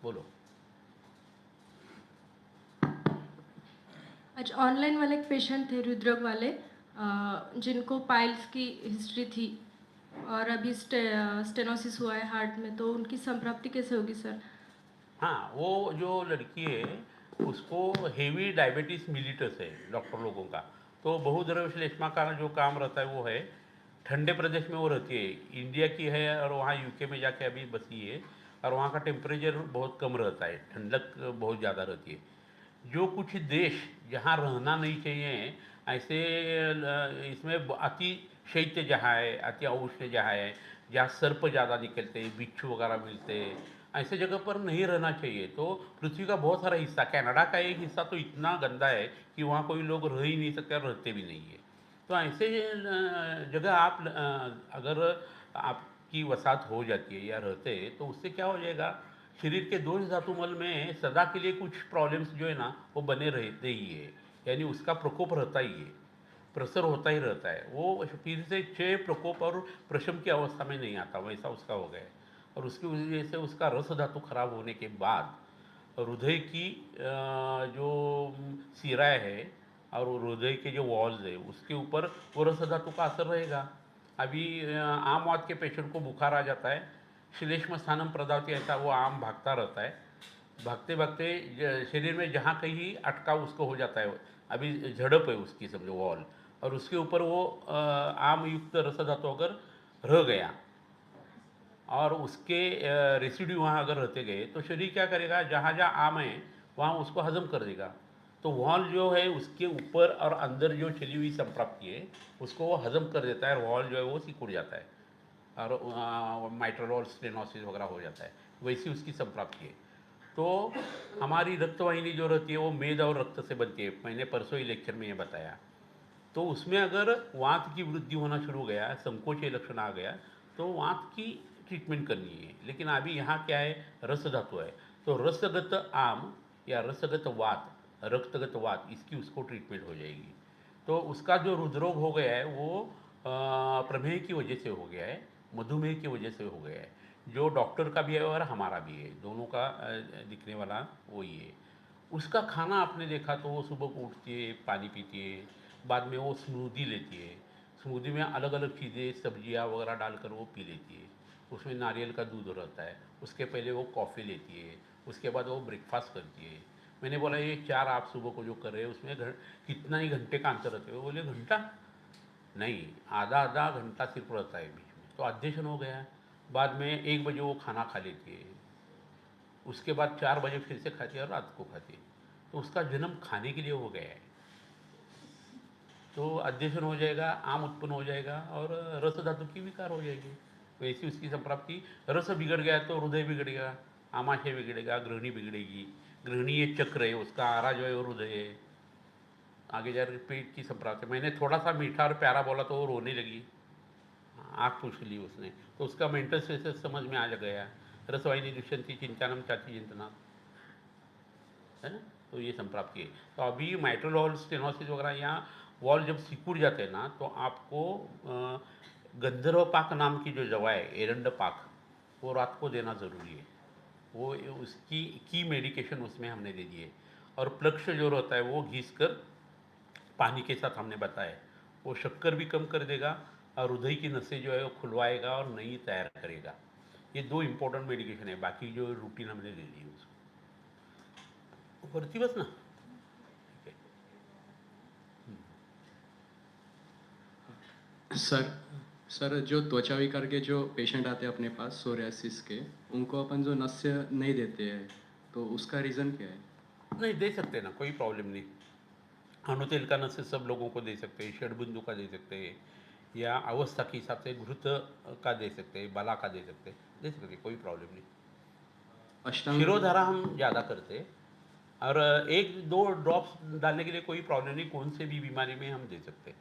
बोलो। अच्छा, ऑनलाइन वाले एक पेशेंट थे हृदरोग वाले, जिनको पाइल्स की हिस्ट्री थी और अभी स्टेनोसिस हुआ है हार्ट में, तो उनकी संप्राप्ति कैसे होगी सर? हाँ, वो जो लड़की है उसको हेवी डायबिटीज़ मिलिटस है डॉक्टर लोगों का। तो बहुद्रव्य श्लेष्मा का जो काम रहता है वो है, ठंडे प्रदेश में वो रहती है, इंडिया की है और वहाँ यूके में जाके अभी बसी है, और वहाँ का टेम्परेचर बहुत कम रहता है, ठंडक बहुत ज़्यादा रहती है। जो कुछ देश जहाँ रहना नहीं चाहिए, ऐसे इसमें अति शैत्य जहाँ है, अति औष्ण्य जहाँ है, जहाँ सर्प ज़्यादा निकलते हैं, बिच्छू वगैरह मिलते हैं, ऐसे जगह पर नहीं रहना चाहिए। तो पृथ्वी का बहुत सारा हिस्सा, कनाडा का एक हिस्सा तो इतना गंदा है कि वहाँ कोई लोग रह ही नहीं सकते और रहते भी नहीं है। तो ऐसे जगह आप अगर आपकी वसाहत हो जाती है या रहते हैं, तो उससे क्या हो जाएगा, शरीर के दोष धातु मल में सदा के लिए कुछ प्रॉब्लम्स जो है ना वो बने रहते ही है, यानी उसका प्रकोप रहता ही है, प्रसर होता ही रहता है। वो फिर से क्षय प्रकोप और प्रशम की अवस्था में नहीं आता, वैसा उसका हो गया है। और उसकी वजह से उसका रस धातु खराब होने के बाद हृदय की जो सिराएँ है और वो हृदय के जो वॉल्स है उसके ऊपर वो रस धातु का असर रहेगा। अभी आम वात के पेशेंट को बुखार आ जाता है, श्लेष्म स्थानम प्रदावती, ऐसा वो आम भागता रहता है, भागते भागते शरीर में जहाँ कहीं अटकाव उसको हो जाता है, अभी झड़प है उसकी समझो वॉल, और उसके ऊपर वो आम युक्त रस धातु अगर रह गया और उसके रेसिड्यू वहाँ अगर रहते गए तो शरीर क्या करेगा, जहाँ जहाँ आम है वहाँ उसको हजम कर देगा। तो वॉल जो है उसके ऊपर और अंदर जो चली हुई संप्राप्ति है उसको वो हजम कर देता है, और वॉल जो है वो सिकुड़ जाता है और माइट्रोल स्टेनोसिस वगैरह हो जाता है, वैसी उसकी संप्राप्ति है। तो हमारी रक्तवाहिनी जो रहती है वो मेद और रक्त से बनती है, मैंने परसों ही लेक्चर में ये बताया। तो उसमें अगर वात की वृद्धि होना शुरू हो गया, संकोच लक्षण आ गया, तो वात की ट्रीटमेंट करनी है। लेकिन अभी यहाँ क्या है, रस धातु है, तो रसगत आम या रसगत वात, रक्तगत वात, इसकी उसको ट्रीटमेंट हो जाएगी। तो उसका जो हृदरोग हो गया है वो प्रमेह की वजह से हो गया है, मधुमेह की वजह से हो गया है, जो डॉक्टर का भी है और हमारा भी है, दोनों का दिखने वाला वही है। उसका खाना आपने देखा तो वो सुबह को उठती है, पानी पीती है, बाद में वो स्मूदी लेती है, स्मूदी में अलग अलग चीज़ें सब्जियां वगैरह डालकर वो पी लेती है, उसमें नारियल का दूध रहता है, उसके पहले वो कॉफ़ी लेती है, उसके बाद वो ब्रेकफास्ट करती है। मैंने बोला ये चार आप सुबह को जो कर रहे हैं उसमें कितना ही घंटे का अंतर रहता है, वो बोले घंटा नहीं, आधा आधा घंटा सिर्फ रहता है बीच में, तो अध्यशन हो गया। बाद में 1 बजे वो खाना खा लेती है, उसके बाद 4 बजे फिर से खाती है और रात को खाती है। तो उसका जन्म खाने के लिए हो गया है, तो अध्यशन हो जाएगा, आम उत्पन्न हो जाएगा और रस धातु की विकार हो जाएगी, वैसी उसकी संप्राप्ति। रस बिगड़ गया तो हृदय बिगड़ेगा, आमाशय बिगड़ेगा, गृहिणी बिगड़ेगी, गृहिणी ये चक्र है, उसका आरा जो है वो हृदय है, आगे जाकर पेट की संप्राप्ति। मैंने थोड़ा सा मीठा और प्यारा बोला तो वो रोने लगी, आँख पूछ ली उसने, तो उसका मेंटल स्टेटस समझ में आ गया, रसवाहिनी दुष्यंती चिंतानम चाची चिंतना, है ना। तो ये संप्राप्ति है। तो अभी माइट्रोल स्टेनोसिस वगैरह यहाँ वॉल जब सिकुड़ जाते हैं ना, तो आपको गंधर्व पाक नाम की जो दवा है, एरंड पाक, वो रात को देना ज़रूरी है। वो उसकी की मेडिकेशन उसमें हमने दे दी है। और प्लक्ष जो रहता है वो घिस कर पानी के साथ हमने बताया, वो शक्कर भी कम कर देगा और हृदय की नसें जो है वो खुलवाएगा और नई तैयार करेगा। ये 2 इम्पोर्टेंट मेडिकेशन है, बाकी जो रूटीन हमने दे दी है उसको। वरती बस ना, ठीक सर सर जो त्वचा विकार के जो पेशेंट आते हैं अपने पास सोरियासिस के, उनको अपन जो नस्य नहीं देते हैं, तो उसका रीज़न क्या है? है। नहीं दे सकते ना, कोई प्रॉब्लम नहीं। अणुतेल का नस्य सब लोगों को दे सकते हैं, षडबिंदु का दे सकते हैं, या अवस्था के हिसाब से घृत का दे सकते हैं, बाला का दे सकते हैं, कोई प्रॉब्लम नहीं। अष्टांग शिरोधारा हम ज़्यादा करते हैं, और 1-2 ड्रॉप्स डालने के लिए कोई प्रॉब्लम नहीं, कौन से भी बीमारी में हम दे सकते हैं।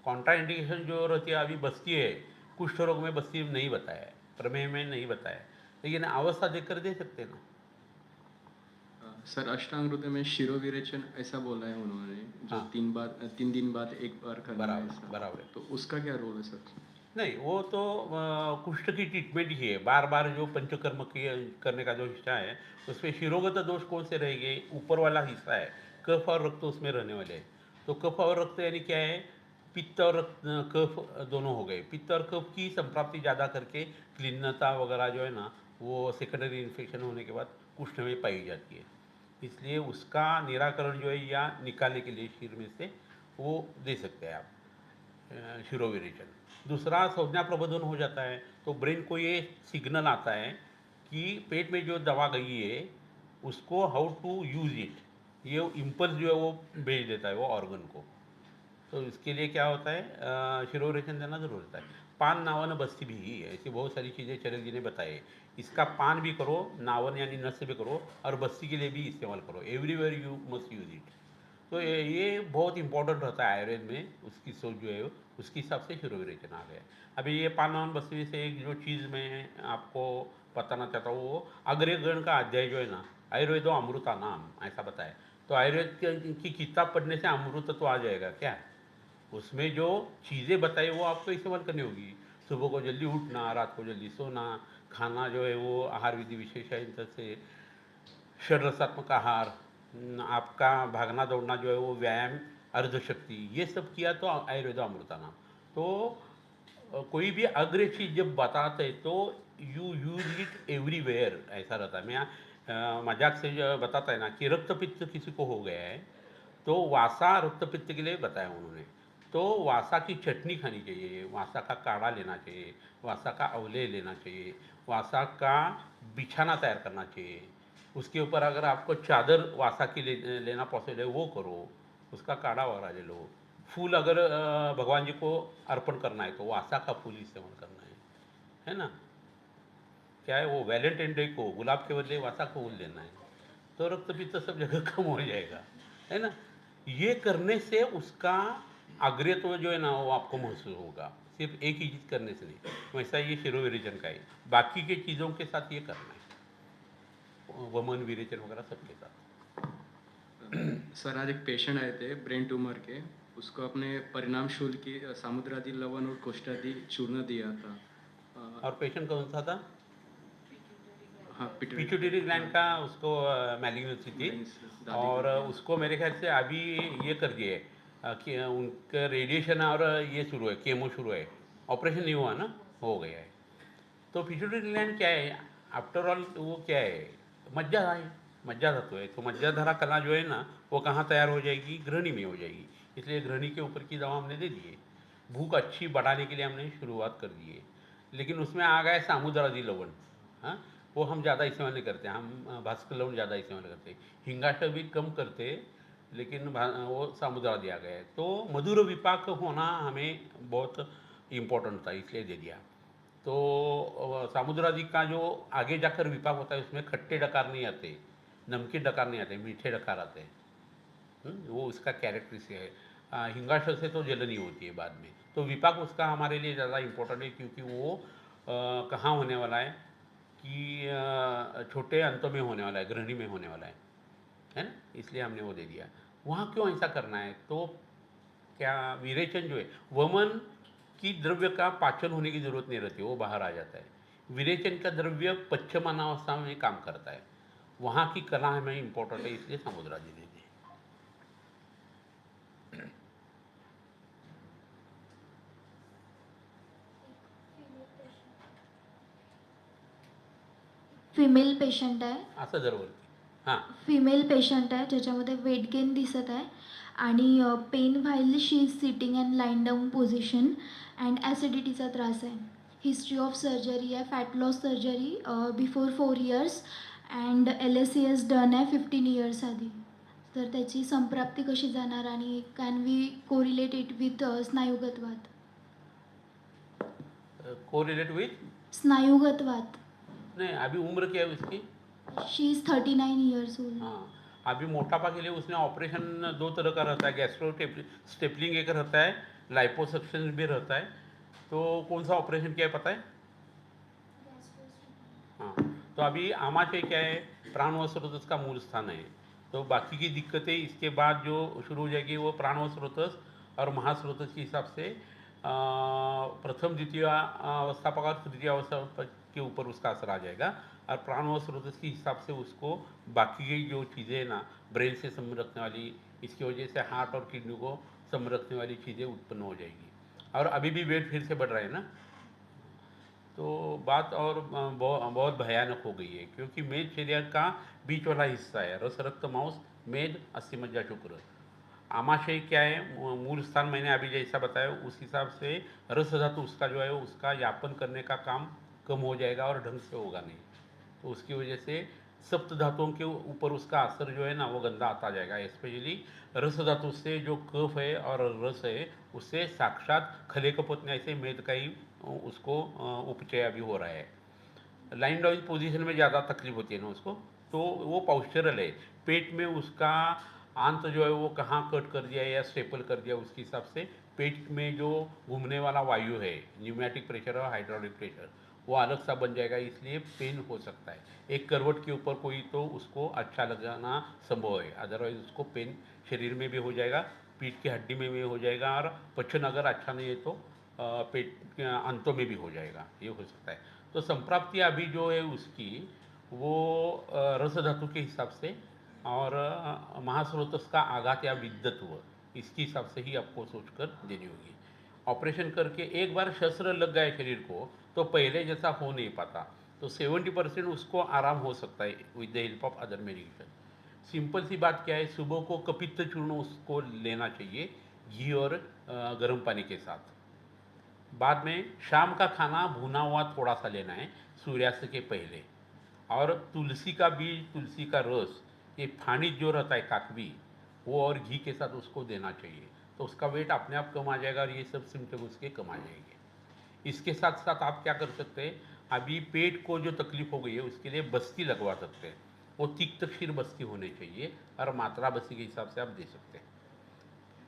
कॉन्ट्रा इंडिकेशन जो रहती है अभी बस्ती है, कुष्ठ रोग में बस्ती नहीं बताया है, प्रमेह में नहीं बताया है, लेकिन अवस्था देखकर दे सकते हैं ना। सर अष्टांग हृदय में शिरोविरेचन ऐसा बोला है उन्होंने, जो हाँ। 3 दिन बाद एक बार करना है बराबर ऐसा। बराबर है। तो उसका क्या रोल है सर? नहीं, वो तो कुष्ठ की ट्रीटमेंट ही है, बार बार जो पंचकर्म करने का जो हिस्सा है उसमें शिरोगत दोष कौन से रहेंगे, ऊपर वाला हिस्सा है, कफ और रक्त उसमें रहने वाले हैं। तो कफ और रक्त यानी क्या है, पित्त और कफ दोनों हो गए। पित्त और कफ की संप्राप्ति ज़्यादा करके क्लीनता वगैरह जो है ना वो सेकेंडरी इन्फेक्शन होने के बाद कुष्ठ में पाई जाती है। इसलिए उसका निराकरण जो है या निकालने के लिए शीर में से वो दे सकते हैं आप शिरोविरेचन। दूसरा संज्ञा प्रबोधन हो जाता है तो ब्रेन को ये सिग्नल आता है कि पेट में जो दवा गई है उसको हाउ टू यूज़ इट, ये इम्पल्स जो है वो भेज देता है वो ऑर्गन को। तो इसके लिए क्या होता है शिरोविरेचन देना जरूर होता है। पान नावन बस्ती भी ऐसी बहुत सारी चीज़ें चरक जी ने बताए। इसका पान भी करो, नावन यानी नस्य भी करो, और बस्ती के लिए भी इस्तेमाल करो। Everywhere you must use it. तो ये बहुत इंपॉर्टेंट रहता है आयुर्वेद में, उसकी सोच जो है उसके हिसाब से शिरोविरेचन आ गया। अभी ये पान नावन बस्ती से एक जो चीज़ मैं आपको बताना चाहता हूँ वो अग्रगण का अध्याय जो है ना, आयुर्वेदो अमृता नाम ऐसा बताया। तो आयुर्वेद की किताब पढ़ने से अमृत तो आ जाएगा क्या? उसमें जो चीज़ें बताई वो आपको इस्तेमाल करनी होगी। सुबह को जल्दी उठना, रात को जल्दी सोना, खाना जो है वो आहार विधि विशेष है, इन तरह से षड्रसात्मक आहार, आपका भागना दौड़ना जो है वो व्यायाम, अर्धशक्ति, ये सब किया तो आयुर्वेद अमृताना। तो कोई भी अग्र चीज जब बताते हैं तो यू यूज इट एवरीवेयर ऐसा रहता है। मैं मजाक से जो बताता है ना कि रक्त पित्त किसी को हो गया है तो वासा रक्त पित्त के लिए बताया उन्होंने। तो वासा की चटनी खानी चाहिए, वासा का काढ़ा लेना चाहिए, वासा का अवले लेना चाहिए, वासा का बिछाना तैयार करना चाहिए। उसके ऊपर अगर आपको चादर वासा की लेना पॉसिबल है वो करो, उसका काढ़ा वगैरह ले लो। फूल अगर भगवान जी को अर्पण करना है तो वासा का फूल इस्तेमाल करना है ना। क्या है वो वैलेंटाइन डे को गुलाब के बदले वासा को फूल देना है, तो रक्त पित्त सब जगह कम हो जाएगा, है ना। ये करने से उसका अग्रत्व जो है ना वो आपको महसूस होगा, सिर्फ एक ही चीज़ करने से नहीं। वैसा ये शिरोविरेचन का है, बाकी के चीज़ों के साथ ये करना है, वमन विरेचन वगैरह सबके साथ। सर आज एक पेशेंट आए थे ब्रेन ट्यूमर के, उसको अपने परिणाम शूल की सामुद्रादि लवण और कोष्ठादि चूर्ण दिया था। और पेशेंट कौन सा था? हाँ पिट्यूटरी ग्लैंड का उसको मैलिग्नेंसी थी, दादी और को दिया। उसको मेरे ख्याल से अभी ये कर दिए कि उनका रेडिएशन और ये शुरू है, केमो शुरू है, ऑपरेशन नहीं हुआ ना, हो गया है। तो पिट्यूटरी ग्लैंड क्या है आफ्टर ऑल, वो क्या है, मज्जा है, मज्जा धातु है। तो मज्जाधारा कला जो है ना वो कहाँ तैयार हो जाएगी, घृणी में हो जाएगी। इसलिए घृणी के ऊपर की दवा हमने दे दी है। भूख अच्छी बढ़ाने के लिए हमने शुरुआत कर दी है, लेकिन उसमें आ गया सामुद्रादि लवण। हाँ, वो हम ज़्यादा इस्तेमाल नहीं करते, हम भास्कर लवण ज़्यादा इस्तेमाल करते, हिंगाष्ट भी कम करते, लेकिन वो सामुद्रादि आ गए। तो मधुर विपाक होना हमें बहुत इम्पोर्टेंट था, इसलिए दे दिया। तो सामुद्रादि का जो आगे जाकर विपाक होता है उसमें खट्टे डकार नहीं आते, नमकीन डकार नहीं आते, मीठे डकार आते हैं। वो उसका कैरेक्टरिस्टिक है। हिंगाशय से तो जलनी होती है बाद में। तो विपाक उसका हमारे लिए ज़्यादा इम्पोर्टेंट है, क्योंकि वो कहाँ होने वाला है कि छोटे अंतों में होने वाला है, गृहिणी में होने वाला है ना। इसलिए हमने वो दे दिया। वहाँ क्यों ऐसा करना है, तो क्या विरेचन जो है, वमन की द्रव्य का पाचन होने की जरूरत नहीं रहती, वो बाहर आ जाता है। विरेचन का द्रव्य पश्चिमानावस्था में काम करता है, वहाँ की कला हमें इम्पोर्टेंट है, इसलिए समुद्रादि दे दी। फिमेल पेशंट आहे असं जर बोलते हां. फिमेल पेशंट आहे ज्याच्यामध्ये वेट गेन दिसत आहे आणि pain while she is sitting and lying down position and ॲसिडिटीचा त्रास आहे. हिस्ट्री ऑफ सर्जरी आहे, fat loss surgery before 4 years and LACS done आहे 15 इयर्स आधी. तर त्याची संप्राप्ती कशी जाणार आणि can we correlate it with स्नायुगतवात? कोरिलेट विथ स्नायुगतवात. नहीं, अभी उम्र क्या है उसकी? She is 39 years old. हाँ, अभी मोटापा के लिए उसने ऑपरेशन 2 तरह का रहता है, गैस्ट्रो स्टेपलिंग एक रहता है, लाइपोसक्शन भी रहता है। तो कौन सा ऑपरेशन किया है पता है? हाँ, तो अभी आमाशय क्या है, प्राण व स्रोतस का मूल स्थान है। तो बाकी की दिक्कतें इसके बाद जो शुरू हो जाएगी वो प्राण व स्रोतस और महास्रोतस के हिसाब से प्रथम द्वितीय अवस्थापक और तृतीय अवस्थापक के ऊपर उसका असर आ जाएगा। और प्राण व स्रोतस के हिसाब से उसको बाकी की जो चीज़ें ना ब्रेन से संबंध रखने वाली, इसकी वजह से हार्ट और किडनी को संरखने वाली चीज़ें उत्पन्न हो जाएगी। और अभी भी वेट फिर से बढ़ रहा है ना, तो बात और बहुत भयानक हो गई है, क्योंकि मेद शरीर का बीच वाला हिस्सा है, रस रक्त मांस मेद अस्थि मज्जा शुक्र। आमाशय क्या है, मूल स्थान मैंने अभी जैसा बताया उस हिसाब से रस धातु उसका जो है उसका यापन करने का काम कम हो जाएगा और ढंग से होगा नहीं, तो उसकी वजह से सप्त धातुओं के ऊपर उसका असर जो है ना वो गंदा आता जाएगा। स्पेशली रस धातु से जो कफ है और रस है उससे साक्षात खले कपोतने से मेद का ही उसको उपचय अभी हो रहा है। लाइन डाउन पोजीशन में ज़्यादा तकलीफ होती है ना उसको, तो वो पाउस्चरल है, पेट में उसका आंत जो है वो कहाँ कट कर दिया या स्टेपल कर दिया उसके हिसाब से पेट में जो घूमने वाला वायु है, न्यूमेटिक प्रेशर और हाइड्रोलिक प्रेशर, वो अलग सा बन जाएगा, इसलिए पेन हो सकता है। एक करवट के ऊपर कोई तो उसको अच्छा लगाना संभव है, अदरवाइज उसको पेन शरीर में भी हो जाएगा, पीठ की हड्डी में भी हो जाएगा, और पचन अगर अच्छा नहीं है तो पेट के अंतों में भी हो जाएगा, ये हो सकता है। तो संप्राप्ति अभी जो है उसकी वो रस धातु के हिसाब से और महास्रोतस का आघात या विद्वत्व इसके हिसाब से ही आपको सोचकर देनी होगी। ऑपरेशन करके एक बार शस्त्र लग गए शरीर को तो पहले जैसा हो नहीं पाता, तो 70% उसको आराम हो सकता है with the help of other medication. Simple सी बात क्या है, सुबह को कपित्त चूर्ण उसको लेना चाहिए घी और गर्म पानी के साथ। बाद में शाम का खाना भुना हुआ थोड़ा सा लेना है सूर्यास्त के पहले, और तुलसी का बीज, तुलसी का रस, ये फानिज जो रहता है काकवी, वो और घी के साथ उसको देना चाहिए, तो उसका वेट अपने आप कम आ जाएगा और ये सब सिम्टम उसके कम आ जाएंगे। इसके साथ साथ आप क्या कर सकते हैं, अभी पेट को जो तकलीफ हो गई है उसके लिए बस्ती लगवा सकते हैं, वो तिक्त क्षीर बस्ती होनी चाहिए और मात्रा बस्ती के हिसाब से आप दे सकते हैं।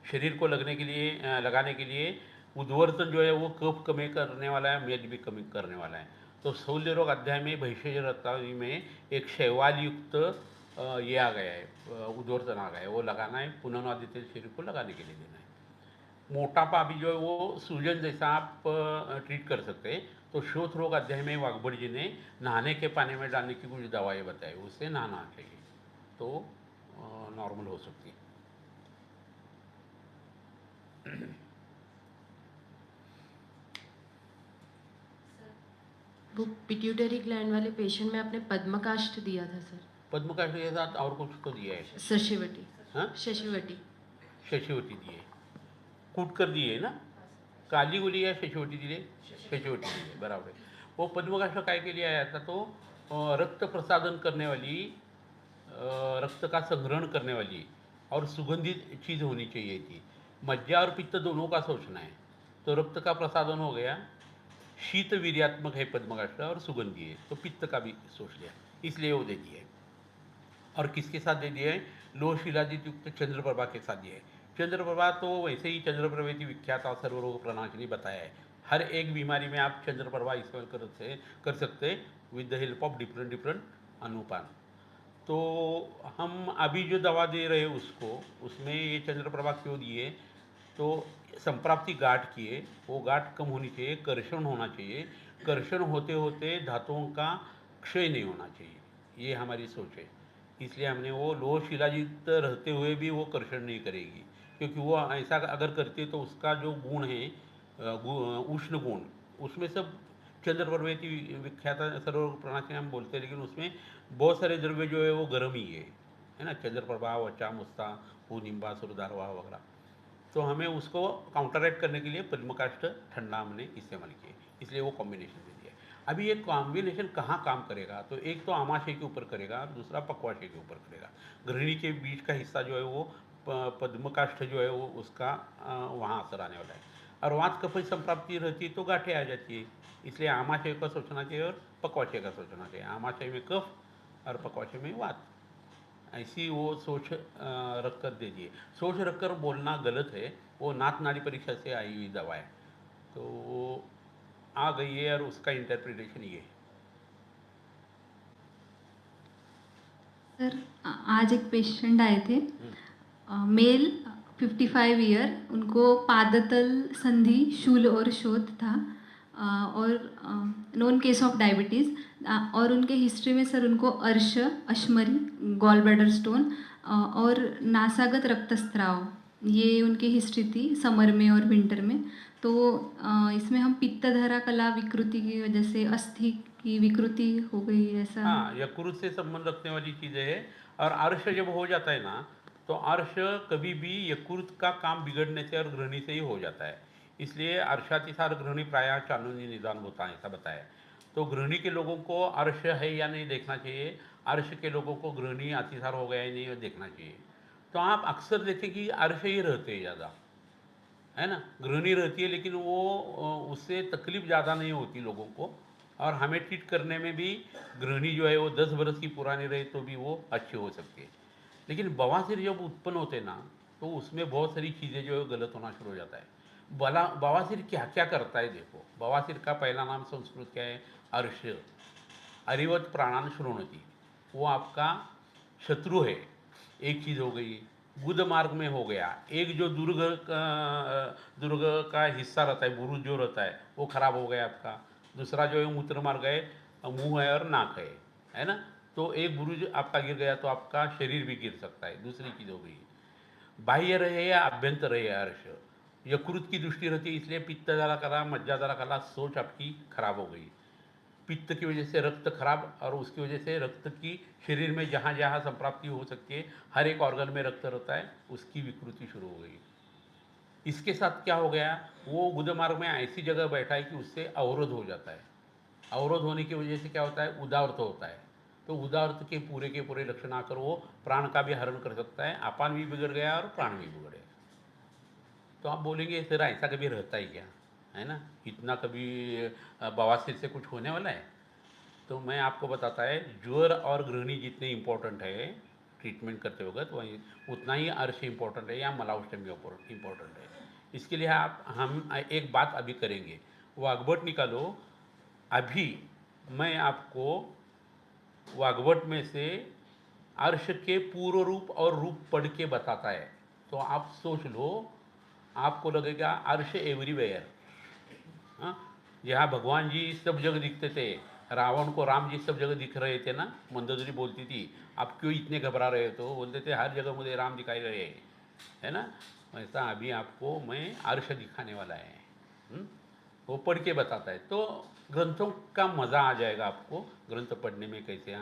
शरीर को लगने के लिए लगाने के लिए उद्वर्तन जो है वो कफ कमी करने वाला है, मेद भी कमी करने वाला है। तो शौल्य रोग अध्याय में भैषज रत्नावली में एक शैवाल युक्त ये आ गया है, उद्वर्तन आ गया है, वो लगाना है, पुनर्वादित शरीर को लगाने के लिए देना है। मोटापा भी जो है वो सूजन जैसा आप ट्रीट कर सकते हैं, तो श्रोत रोग अध्याय में वाघबड़ जी ने नहाने के पानी में डालने की कुछ दवाएं बताई, उससे नहाना चाहिए तो नॉर्मल हो सकती है। वो पिट्यूटरी ग्लैंड वाले पेशेंट में आपने पद्मकाष्ठ दिया था सर। पद्मकाष्ठ के साथ और कुछ तो दिया है, शशिवटी। हाँ शशिवटी। शशिवटी दिए, कूट कर दिए ना, काली गोली या शशिवटी दिले, शशिवटी दिए बराबर है। वो पद्मकाष्ठ काय के लिए आया था, तो रक्त प्रसादन करने वाली, रक्त का संग्रहण करने वाली और सुगंधित चीज़ होनी चाहिए थी। मज्जा और पित्त दोनों का सोचना है, तो रक्त का प्रसादन हो गया, शीत वीर्यात्मक है पद्मकाष्ठ और सुगंधी है, तो पित्त का भी सोच लिया, इसलिए वो दे दिए। और किसके साथ दे दिए हैं, लोह शिलाजित युक्त चंद्रप्रभा के साथ दिए है। चंद्रप्रभा तो वैसे ही चंद्रप्रभा की विख्यात और सर्वरोग प्रणाली बताया है, हर एक बीमारी में आप चंद्रप्रभा इस्तेमाल कर सकते हैं with the help of different अनुपान। तो हम अभी जो दवा दे रहे हैं उसको, उसमें ये चंद्रप्रभा क्यों दिए, तो संप्राप्ति गांठ की है, वो गांठ कम होनी चाहिए, कर्षण होना चाहिए, कर्षण होते होते धातुओं का क्षय नहीं होना चाहिए, ये हमारी सोच है। इसलिए हमने वो लोह शिलाजित रहते हुए भी वो कर्षण नहीं करेगी, क्योंकि वो ऐसा अगर करती है तो उसका जो गुण है उष्ण गुण, उसमें सब चंद्रप्रभा की विख्यात सर्वरोग प्रणाली हम बोलते हैं, लेकिन उसमें बहुत सारे द्रव्य जो है वो गर्म ही है ना, चंद्रप्रभा, वचा, मुस्ता, पूनिम्बा, सुरदारवा वगैरह। तो हमें उसको काउंटरएक्ट करने के लिए पद्मकाष्ठ ठंडा हमने इस्तेमाल किए, इसलिए वो कॉम्बिनेशन दे दिया। अभी ये कॉम्बिनेशन कहाँ काम करेगा, तो एक तो आमाशय के ऊपर करेगा और दूसरा पक्वाशय के ऊपर करेगा। गृहिणी के बीच का हिस्सा जो है वो पद्मकाष्ठ जो है वो उसका वहाँ असर आने वाला है, और वात कफ संप्राप्ति रहती है तो गांठें आ जाती है, इसलिए आमाशय का सोचना चाहिए और पक्वाशय का सोचना चाहिए। आमाशय में कफ और पक्वाशय में वात, ऐसी वो सोच रख कर दे दिए। सोच रख कर बोलना गलत है, वो नाथ नाड़ी परीक्षा से आई हुई दवा है, तो वो आ गई है और उसका इंटरप्रिटेशन ये है। सर आज एक पेशेंट आए थे, मेल 55 ईयर, उनको पादतल संधि शूल और शोथ था, और नोन केस ऑफ डायबिटीज़, और उनके हिस्ट्री में सर उनको अर्श, अश्मरी, गॉल ब्लैडर स्टोन और नासागत रक्तस्राव ये उनकी हिस्ट्री थी समर में और विंटर में। तो इसमें हम पित्तधरा कला विकृति की वजह से अस्थि की विकृति हो गई ऐसा। हाँ, यकृत से संबंध रखने वाली चीज़ें है। और अर्श जब हो जाता है ना, तो अर्श कभी भी यकृत का काम बिगड़ने से और घृणी से ही हो जाता है। इसलिए अर्शातिसार घृणी प्रायः चांदनी निदान होता है, ऐसा बताया। तो घृणी के लोगों को अर्श है या नहीं देखना चाहिए, अर्श के लोगों को घृणी अतिसार हो गया या नहीं देखना चाहिए। तो आप अक्सर देखें कि अर्श ही रहते हैं ज़्यादा, है ना। घृणी रहती है लेकिन वो उससे तकलीफ ज़्यादा नहीं होती लोगों को। और हमें ट्रीट करने में भी घृणी जो है वो 10 बरस की पुरानी रहे तो भी वो अच्छी हो सकती है। लेकिन बवासीर जब उत्पन्न होते हैं ना, तो उसमें बहुत सारी चीज़ें जो है गलत होना शुरू हो जाता है। बवासीर क्या क्या करता है देखो। बवासीर का पहला नाम संस्कृत क्या है? अर्श। अरिवत प्राणान शृणोति, वो आपका शत्रु है, एक चीज़ हो गई। गुद मार्ग में हो गया, एक जो दुर्ग का हिस्सा रहता है, बुरुज जो रहता है वो खराब हो गया आपका। दूसरा जो है मूत्र मार्ग है, मुंह है और नाक है ना। तो एक बुरुज आपका गिर गया तो आपका शरीर भी गिर सकता है, दूसरी चीज़ हो गई। बाह्य रहे या अभ्यंतर रहे अर्श, यकृत की दृष्टि रहती है, इसलिए पित्तधारा कला, मज्जाधारा कला, सोच आपकी खराब हो गई। पित्त की वजह से रक्त खराब, और उसकी वजह से रक्त की शरीर में जहाँ जहाँ संप्राप्ति हो सकती है, हर एक ऑर्गन में रक्त रहता है, उसकी विकृति शुरू हो गई। इसके साथ क्या हो गया, वो गुद मार्ग में ऐसी जगह बैठा है कि उससे अवरोध हो जाता है। अवरोध होने की वजह से क्या होता है, उदावर्त होता है। तो उदावर्त के पूरे लक्षण आकर वो प्राण का भी हरण कर सकता है, अपान भी बिगड़ गया और प्राण भी बिगड़ गया। तो आप बोलेंगे सर ऐसा कभी रहता ही क्या, है ना, इतना कभी बवासीर से कुछ होने वाला है? तो मैं आपको बताता है, ज्वर और घृणी जितने इम्पोर्टेंट है ट्रीटमेंट करते वक्त, वही उतना ही अर्श इम्पोर्टेंट है या मलाउष्टमी इम्पोर्टेंट है। इसके लिए हम एक बात अभी करेंगे, वो अगबट निकालो। अभी मैं आपको वाग्भट में से अर्श के पूर्व रूप और रूप पढ़ के बताता है। तो आप सोच लो, आपको लगेगा अर्श एवरीवेयर। हाँ, जहाँ भगवान जी सब जगह दिखते थे, रावण को राम जी सब जगह दिख रहे थे ना। मंदोदरी बोलती थी आप क्यों इतने घबरा रहे हो, तो बोलते थे हर जगह मुझे राम दिखाई रहे हैं, है ना। वैसा अभी आपको मैं अर्श दिखाने वाला है। वो पढ़ के बताता है, तो ग्रंथों का मज़ा आ जाएगा आपको, ग्रंथ पढ़ने में कैसे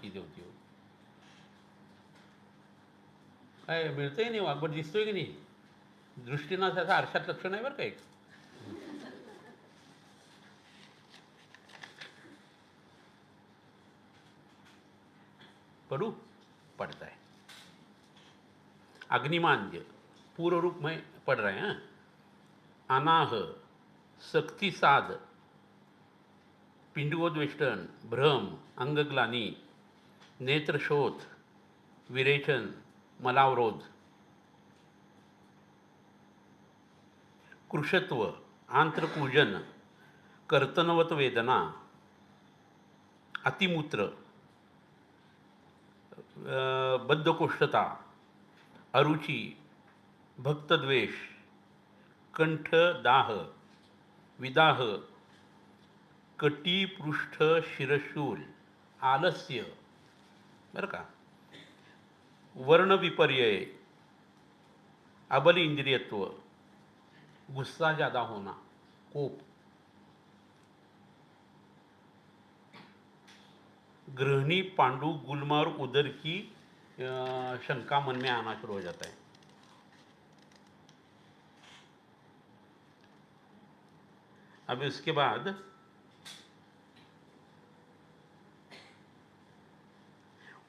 चीज़ें होती हो। काय मिळतंय नाही, वाघबट दिसतोय की नाही, दृष्टीनाशाचं आरशात लक्षण आहे बरं का एक. पढ़ू, पढ़ता है। अग्निमांद्य पूर्व रूप में पढ़ रहे हैं। अनाह, शक्ति साध, पिंडवोद्वेष्टन, भ्रम, अंगग्लानी, नेत्रशोथ, विरेचन, मलावरोध, कृशत्व, आंत्रपूजन, कर्तनवत वेदना, अतिमूत्र, बद्धकोष्ठता, अरुचि, भक्तद्वेष, कंठदाह, विदाह, कटीपृष्ठ शिरशूल, आलस्य, बरं का, वर्णविपर्यय, अबल इंद्रियत्व, गुस्सा ज़्यादा होना, कोप, गृहिणी, पांडु, गुल्म और उदर की शंका मन में आना शुरू हो जाता है। अब इसके बाद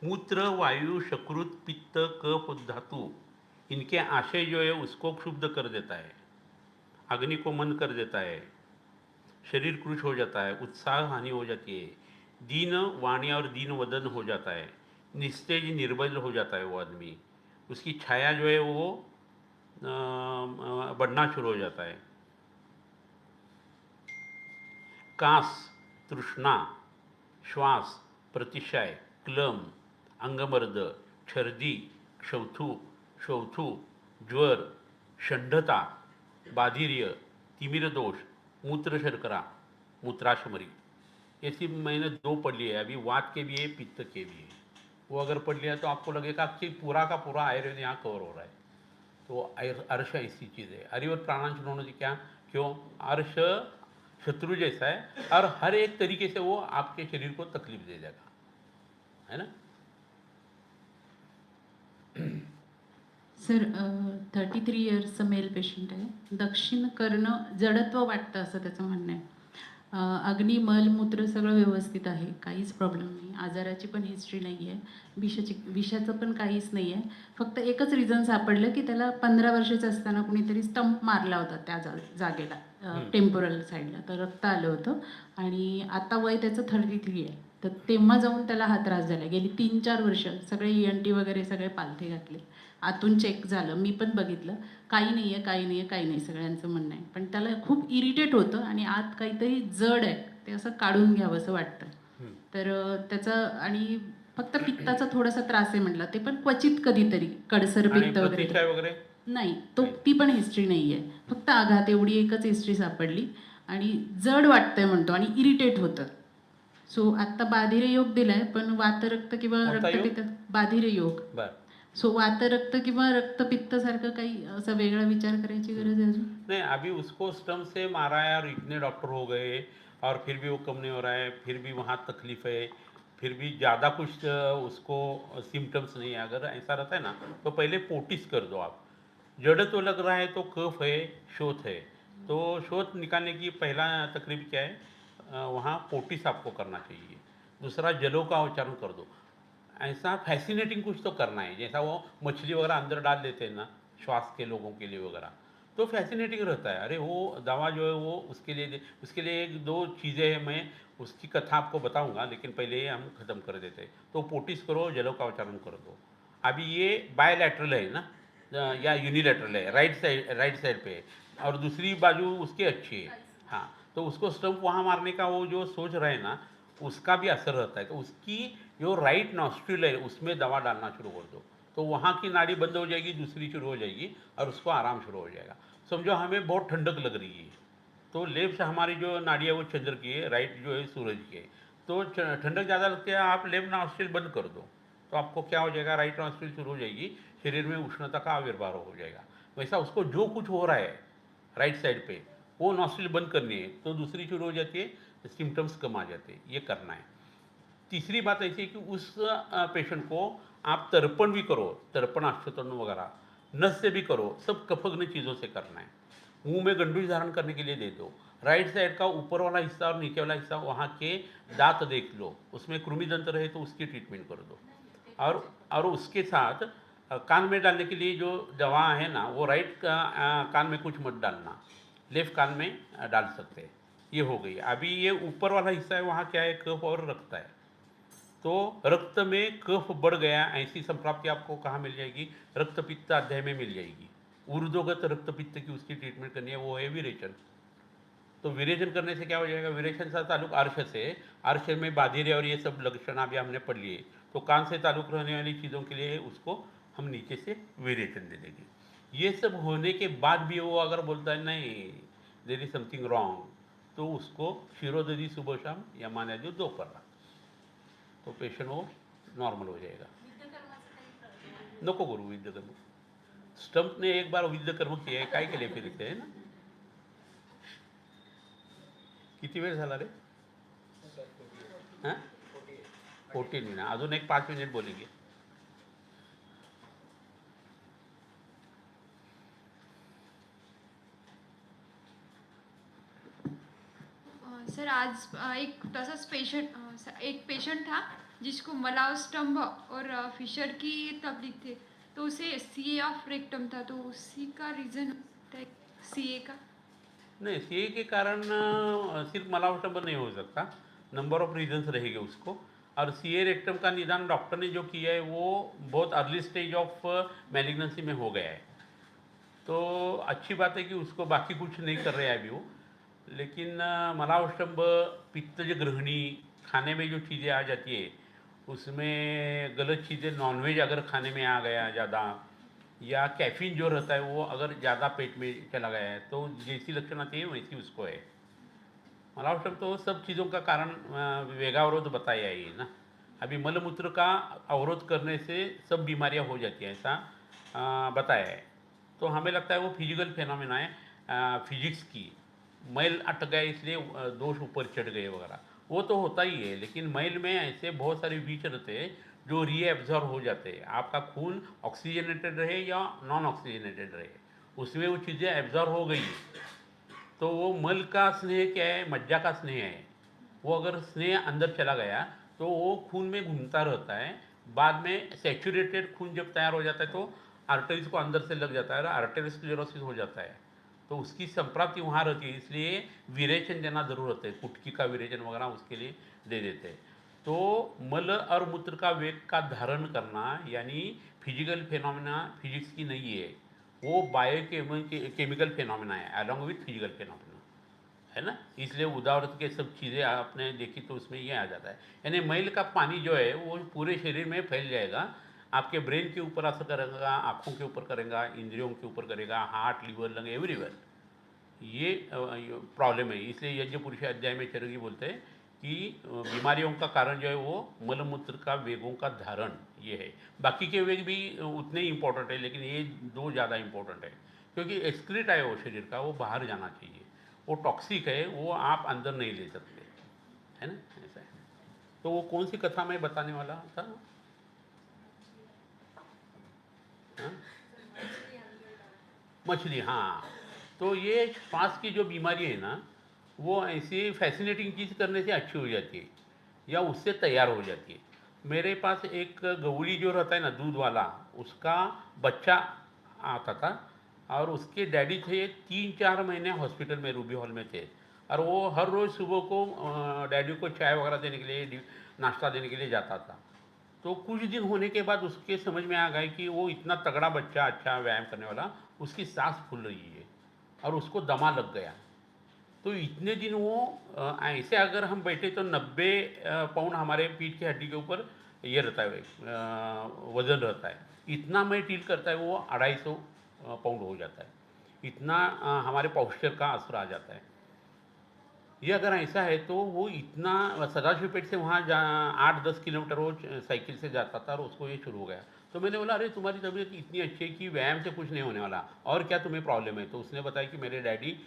मूत्र, वायु, शकृत, पित्त, कफ, धातु, इनके आशय जो है उसको क्षुब्ध कर देता है, अग्नि को मंद कर देता है, शरीर कृश हो जाता है, उत्साह हानि हो जाती है, दीन वाणी और दीन वदन हो जाता है, निस्तेज निर्बल हो जाता है वो आदमी, उसकी छाया जो है वो बढ़ना शुरू हो जाता है। कास, तृष्णा, श्वास, प्रतिशय, क्लम, अंगमर्द, छर्दी, शौथू, ज्वर, षंढता, बाधिर्य, तिमिर दोष, मूत्र शर्करा, मूत्राशमरी। ऐसी मैंने 2 पढ़ लिए है, अभी वात के भी है, पित्त के भी है। वो अगर पढ़ लिया तो आपको लगेगा कि पूरा का पूरा आयुर्वेद यहाँ कवर हो रहा है। तो अर्श ऐसी चीज़ है। हरिवर प्राणांश होने से क्या, क्यों, अर्श शत्रु जैसा है और हर एक तरीके से वो आपके शरीर को तकलीफ दे देगा, है ना। सर 33 इयर्सचं मेल पेशंट आहे. दक्षिण कर्ण जडत्व वाटतं असं त्याचं म्हणणं आहे. अग्नी मलमूत्र सगळं व्यवस्थित आहे, काहीच प्रॉब्लेम नाही. आजाराची पण हिस्ट्री नाही आहे, विषाचं पण काहीच नाही आहे. फक्त एकच रिझन सापडलं की त्याला 15 वर्षाचं असताना कुणीतरी स्टंप मारला होता त्या जागेला, टेम्पोरल साईडला, तर रक्त आलं होतं. आणि आता वय त्याचं 33 आहे. तर तेव्हा जाऊन त्याला हा त्रास झाला. गेली 3-4 वर्ष सगळे ENT वगैरे सगळे पालथे घातले, आतून चेक झालं, मी पण बघितलं, काही नाही आहे, काही नाही आहे, काही नाही, सगळ्यांचं म्हणणं आहे. पण त्याला खूप इरिटेट होतं आणि आत काहीतरी जड आहे, ते असं काढून घ्यावं असं वाटतं. तर त्याचं आणि फक्त पित्ताचा थोडासा त्रास आहे म्हटलं, ते पण क्वचित कधीतरी कडसर आणि पित्त वगैरे. प्रतिष्ठा वगैरे नाही, ती पण हिस्ट्री नाही आहे. फक्त आघात एवढी एकच हिस्ट्री सापडली आणि जड वाटतंय म्हणतो आणि इरिटेट होतं. सो आत्ता बाधिरे योग दिलाय, पण वातरक्त किंवा कोणता योग? रक्तपित्त, बाधिरे योग. बरं. सो वातरक्त किंवा रक्तपित्त सारखं काही असा वेगळा विचार करायची गरज आहे अजून? नहीं, अभी उसको स्टम्प से मारा है और इतने डॉक्टर हो गए और फिर भी वो कम नहीं हो रहा है, फिर भी वहाँ तकलीफ है, फिर भी ज़्यादा कुछ उसको सिम्टम्स नहीं है। अगर ऐसा रहता है ना तो पहले पोटिस कर दो आप। जड़ तो लग रहा है तो कफ है, शोथ है, तो शोथ निकालने की पहला तकलीफ क्या है, वहाँ पोटिस आपको करना चाहिए। दूसरा जलों का उच्चारण कर दो। ऐसा फैसिनेटिंग कुछ तो करना है, जैसा वो मछली वगैरह अंदर डाल देते हैं ना श्वास के लोगों के लिए वगैरह, तो फैसिनेटिंग रहता है। अरे वो दवा जो है वो उसके लिए 1-2 चीज़ें हैं, मैं उसकी कथा आपको बताऊंगा, लेकिन पहले हम ख़त्म कर देते हैं। तो पोटिस करो, जलों का उच्चारण कर दो। अभी ये बायलैटरल है ना, या यूनिलैटरल है, राइट साइड पे है, और दूसरी बाजू उसकी अच्छी है। हाँ, तो उसको स्टंप वहाँ मारने का वो जो सोच रहे हैं ना, उसका भी असर रहता है। तो उसकी जो राइट नॉस्ट्रिल है उसमें दवा डालना शुरू कर दो, तो वहाँ की नाड़ी बंद हो जाएगी, दूसरी शुरू हो जाएगी और उसको आराम शुरू हो जाएगा। समझो हमें बहुत ठंडक लग रही है, तो लेफ्ट हमारी जो नाड़ी है वो चंद्र की है, राइट जो है सूरज की है। तो ठंडक ज़्यादा लगती है, आप लेफ्ट नॉस्ट्रिल बंद कर दो, तो आपको क्या हो जाएगा, राइट नॉस्ट्रिल शुरू हो जाएगी, शरीर में उष्णता का आविर्भाव हो जाएगा। वैसा उसको जो कुछ हो रहा है राइट साइड पे, वो नॉस्ट्रिल बंद करनी है, तो दूसरी शुरू हो जाती है, सिम्टम्स कम आ जाते हैं। ये करना है। तीसरी बात ऐसी है कि उस पेशेंट को आप तर्पण भी करो, तर्पण आश्चोतन वगैरह नस से भी करो, सब कफग्न चीज़ों से करना है। मुंह में गंडूई धारण करने के लिए दे दो। राइट साइड का ऊपर वाला हिस्सा और नीचे वाला हिस्सा, वहाँ के दांत देख लो, उसमें कृमिदंत रहे तो उसकी ट्रीटमेंट कर दो। और उसके साथ कान में डालने के लिए जो दवा है ना, वो राइट कान में कुछ मत डालना, लेफ्ट कान में डाल सकते हैं। ये हो गई। अभी ये ऊपर वाला हिस्सा है, वहाँ क्या है, कफ और रक्त है, तो रक्त में कफ बढ़ गया, ऐसी संप्राप्ति आपको कहाँ मिल जाएगी, रक्तपित्त अध्याय में मिल जाएगी। ऊर्ध्वगत रक्तपित्त की उसकी ट्रीटमेंट करनी है, वो है विरेचन। तो विरेचन करने से क्या हो जाएगा, विरेचन से ताल्लुक अर्श से, अर्श में बाधिरे और ये सब लक्षण अभी हमने पढ़ लिए, तो कान से ताल्लुक रहने वाली चीज़ों के लिए उसको हम नीचे से विरेचन दे देंगे। ये सब होने के बाद भी वो अगर बोलता है नहीं देयर इज समथिंग रॉन्ग, तो उसको शिरोदधी सुबह शाम या माना जो दोपहर, तो पेशेंट वो नॉर्मल हो जाएगा। नको करू विद्य कर्म, स्टंप ने एक बार विद्य कर्म किया है, काय केले फिर इथे, है ना। किती वेळ झाला रे, हां 14 मिनिट, अजून एक 5 मिनिट बोलेंगे। सर आज एक पेशेंट था जिसको मलाव स्टम्भ और फिशर की तकलीफ थी, तो उसे सीए ऑफ रेक्टम था, तो उसी का रीज़न है सीए का? नहीं, सीए के कारण सिर्फ मलावटम्ब नहीं हो सकता, नंबर ऑफ रीजन्स रहेंगे उसको। और सीए रेक्टम का निदान डॉक्टर ने जो किया है वो बहुत अर्ली स्टेज ऑफ मैलिग्नेंसी में हो गया है, तो अच्छी बात है कि उसको बाकी कुछ नहीं कर रहे हैं अभी वो। लेकिन मलावटम्ब, पित्त जो ग्रहणी, खाने में जो चीज़ें आ जाती है उसमें गलत चीज़ें, नॉनवेज अगर खाने में आ गया ज़्यादा, या कैफीन जो रहता है वो अगर ज़्यादा पेट में चला गया है, तो जैसी लक्षण आती है वैसी उसको है। मलावटम तो सब चीज़ों का कारण वेगावरोध बताया है ना। अभी मलमूत्र का अवरोध करने से सब बीमारियां हो जाती हैं, ऐसा बताया है। तो हमें लगता है वो फिजिकल फेनोमेना है फिजिक्स की। मैल अटक गए इसलिए दोष ऊपर चढ़ गए वगैरह, वो तो होता ही है। लेकिन मैल में ऐसे बहुत सारे बीज रहते हैं जो रीएब्जॉर्ब हो जाते हैं। आपका खून ऑक्सीजनेटेड रहे या नॉन ऑक्सीजनेटेड रहे, उसमें वो चीज़ें एब्जॉर्ब हो गई। तो वो मल का स्नेह क्या है, मज्जा का स्नेह है। वो अगर स्नेह अंदर चला गया तो वो खून में घूमता रहता है। बाद में सैचुरेटेड खून जब तैयार हो जाता है तो आर्टरीज को अंदर से लग जाता है और आर्टेरियोस्क्लेरोसिस हो जाता है। तो उसकी संप्राप्ति वहाँ रहती है, इसलिए विरेचन देना ज़रूर होता है। कुटकी का विरेचन वगैरह उसके लिए दे देते हैं। तो मल और मूत्र का वेग का धारण करना यानी फिजिकल फेनोमेना फिजिक्स की नहीं है, वो केमिकल फेनोमेना है अलॉन्ग विथ फिजिकल फेनोमेना, है ना। इसलिए उदावरत के सब चीज़ें आपने देखी तो उसमें ये आ जाता है। यानी मैल का पानी जो है वो पूरे शरीर में फैल जाएगा, आपके ब्रेन के ऊपर असर करेगा, आँखों के ऊपर करेगा, इंद्रियों के ऊपर करेगा, हार्ट, लिवर, लंग, एवरीवेयर। ये प्रॉब्लम है। इसलिए यज्ञ पुरुष अध्याय में चरगी बोलते हैं कि बीमारियों का कारण जो है वो मलमूत्र का वेगों का धारण ये है। बाकी के वेग भी उतने ही इंपॉर्टेंट है, लेकिन ये दो ज़्यादा इंपॉर्टेंट है क्योंकि एक्सक्रीट है वो शरीर का, वो बाहर जाना चाहिए। वो टॉक्सिक है, वो आप अंदर नहीं ले सकते, है ना, ऐसा है। तो वो कौन सी कथा मैं बताने वाला था? हाँ? मछली, हाँ। तो ये श्वास की जो बीमारी है ना, वो ऐसी फैसिनेटिंग चीज़ करने से अच्छी हो जाती है या उससे तैयार हो जाती है। मेरे पास एक गौली जो रहता है ना दूध वाला, उसका बच्चा आता था और उसके डैडी थे 3-4 महीने हॉस्पिटल में रूबी हॉल में थे। और वो हर रोज़ सुबह को डैडी को चाय वगैरह देने के लिए, नाश्ता देने के लिए जाता था। तो कुछ दिन होने के बाद उसके समझ में आ गया कि वो इतना तगड़ा बच्चा, अच्छा व्यायाम करने वाला, उसकी सांस फूल रही है और उसको दमा लग गया। तो इतने दिन वो ऐसे अगर हम बैठे तो 90 पाउंड हमारे पीठ की हड्डी के ऊपर ये रहता है, वजन रहता है। इतना मैं डील करता है वो 250 पाउंड हो जाता है। इतना हमारे पॉस्चर का असर आ जाता है। ये अगर ऐसा है तो वो इतना सदाशिवपेट से वहाँ 8-10 किलोमीटर वो साइकिल से जाता था और उसको ये शुरू हो गया। तो मैंने बोला, अरे तुम्हारी तबीयत इतनी अच्छी है कि व्यायाम से कुछ नहीं होने वाला, और क्या तुम्हें प्रॉब्लम है? तो उसने बताया कि मेरे डैडी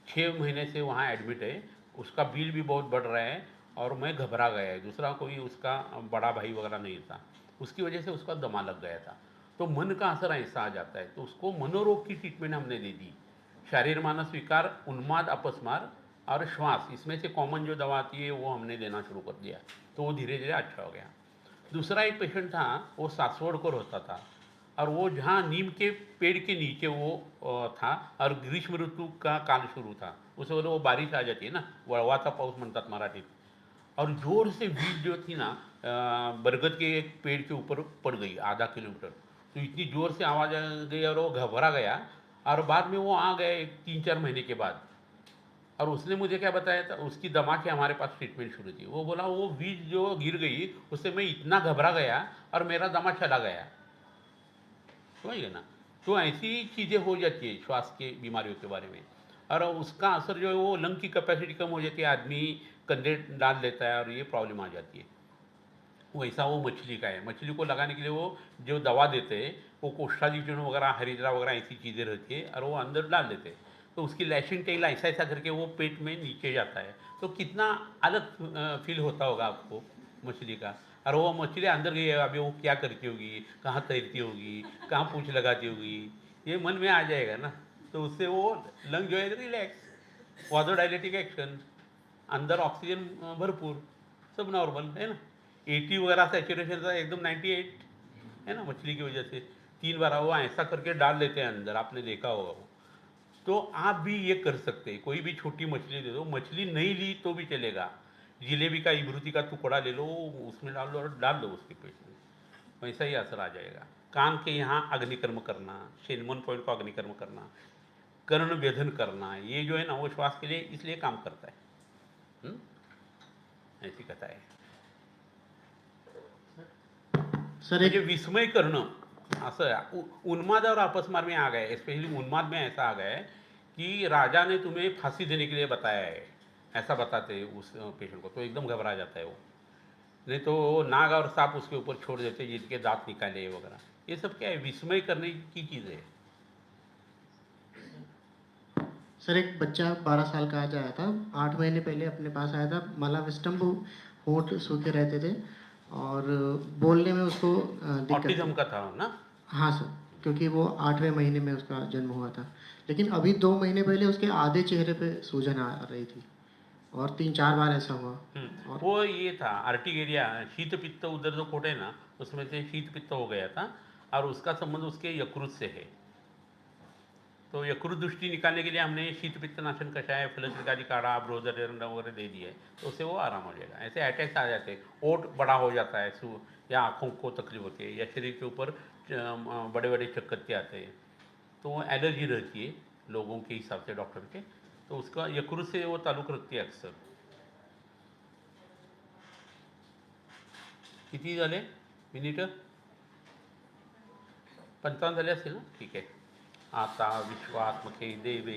6 महीने से वहाँ एडमिट है, उसका बिल भी बहुत बढ़ रहा है और मैं घबरा गया है। दूसरा कोई उसका बड़ा भाई वगैरह नहीं था, उसकी वजह से उसका दमा लग गया था। तो मन का असर ऐसा आ जाता है, तो उसको मनोरोग की ट्रीटमेंट हमने दे दी। शारीर मानस विकार, उन्माद, अपस्मार और श्वास, इसमें से कॉमन जो दवा आती है वो हमने देना शुरू कर दिया। तो वो धीरे धीरे अच्छा हो गया। दूसरा एक पेशेंट था, वो सासवड़ को रहता था और वो जहाँ नीम के पेड़ के नीचे वो था और ग्रीष्म ऋतु का काल शुरू था। उस वक्त वो बारिश आ जाती है ना, वळवाचा पाऊस म्हणतात मराठीत, और जोर से बीज जो थी ना बरगद के एक पेड़ के ऊपर पड़ गई आधा किलोमीटर। तो इतनी जोर से आवाज़ आ गई और वो घबरा गया और बाद में वो आ गए 3-4 महीने के बाद। और उसने मुझे क्या बताया था, उसकी दमा की हमारे पास ट्रीटमेंट शुरू थी। वो बोला वो बीज जो गिर गई उससे मैं इतना घबरा गया और मेरा दमा चला गया, समझ गए ना। तो ऐसी चीज़ें हो जाती है श्वास के बीमारियों के बारे में, और उसका असर जो है वो लंग की कैपेसिटी कम हो जाती है, आदमी कंधे डाल लेता है और ये प्रॉब्लम आ जाती है। वैसा वो मछली का है। मछली को लगाने के लिए वो जो दवा देते हैं वो कोष्ठादिचूर्ण वगैरह, हरिद्रा वगैरह ऐसी चीज़ें रहती है और वो अंदर डाल देते हैं। तो उसकी लैशिंग टेल ऐसा ऐसा करके वो पेट में नीचे जाता है। तो कितना अलग फील होता होगा आपको मछली का। और वो मछली अंदर गई है, अभी वो क्या करती होगी, कहाँ तैरती होगी, कहाँ पूँछ लगाती होगी, ये मन में आ जाएगा ना। तो उससे वो लंग जो है रिलैक्स, वाजोडायलेटिक एक्शन, अंदर ऑक्सीजन भरपूर, सब नॉर्मल है ना। 80 वगैरह सैचुरेशन था, एकदम 98 है ना, मछली की वजह से 3 बार वो ऐसा करके डाल देते हैं अंदर, आपने देखा होगा वो। तो आप भी ये कर सकते हैं, कोई भी छोटी मछली दे दो, मछली नहीं ली तो भी चलेगा, जिलेबी का, इमरती का टुकड़ा ले लो, उसमें डाल दो और डाल दो उसके पेट में, वैसा ही असर आ जाएगा। कान के यहाँ अग्निकर्म करना, शेनमन पॉइंट को अग्निकर्म करना, कर्ण व्यधन करना, ये जो है ना वो श्वास के लिए इसलिए काम करता है। ऐसी कथा है। सर म्हणजे एक विस्मय करणं असं आहे। उन्माद और अपस्मार में आ गए, स्पेशली उन्माद में ऐसा आ गया है कि राजा ने तुम्हें फांसी देने के लिए बताया है, ऐसा बताते हैं उस पेशेंट को, तो एकदम घबरा जाता है वो। नहीं तो नाग और सांप उसके ऊपर छोड़ देते जिनके दांत निकाले वगैरह। ये सब क्या है, विस्मय करने की चीज़ है। सर एक बच्चा 12 साल का आज आया था, 8 महीने पहले अपने पास आया था। मला विस्टम्भ होंठ सूखे रहते थे और बोलने में उसको दिक्कत ऑटिज्म थी। का था ना? हाँ सर, क्योंकि वो 8वें महीने में उसका जन्म हुआ था। लेकिन अभी 2 महीने पहले उसके आधे चेहरे पे सूजन आ रही थी और 3-4 बार ऐसा हुआ। और वो ये था आर्टिकेरिया, शीत पित्त उधर जो कोट है ना, उसमें से शीत पित्त हो गया था और उसका संबंध उसके यकृत से है। तो यकृत दृष्टि निकालने के लिए हमने शीत पित्त नाशन कषाय, फलत्रिकादि काढ़ा, ब्रोदर वगैरह दे दिए, तो उससे वो आराम हो जाएगा। ऐसे अटैक्स आ जाते हैं, ओट बड़ा हो जाता है, या आँखों को तकलीफ होती है, या शरीर के ऊपर बड़े बड़े चक्करते आते हैं, तो वो एलर्जी रहती है लोगों के हिसाब से डॉक्टर के, तो उसका यकृत से वो ताल्लुक रखती है अक्सर। किती झाले मिनिटं? 55 झाले असतील ना? ठीक आहे. आता विश्वात्मके देवे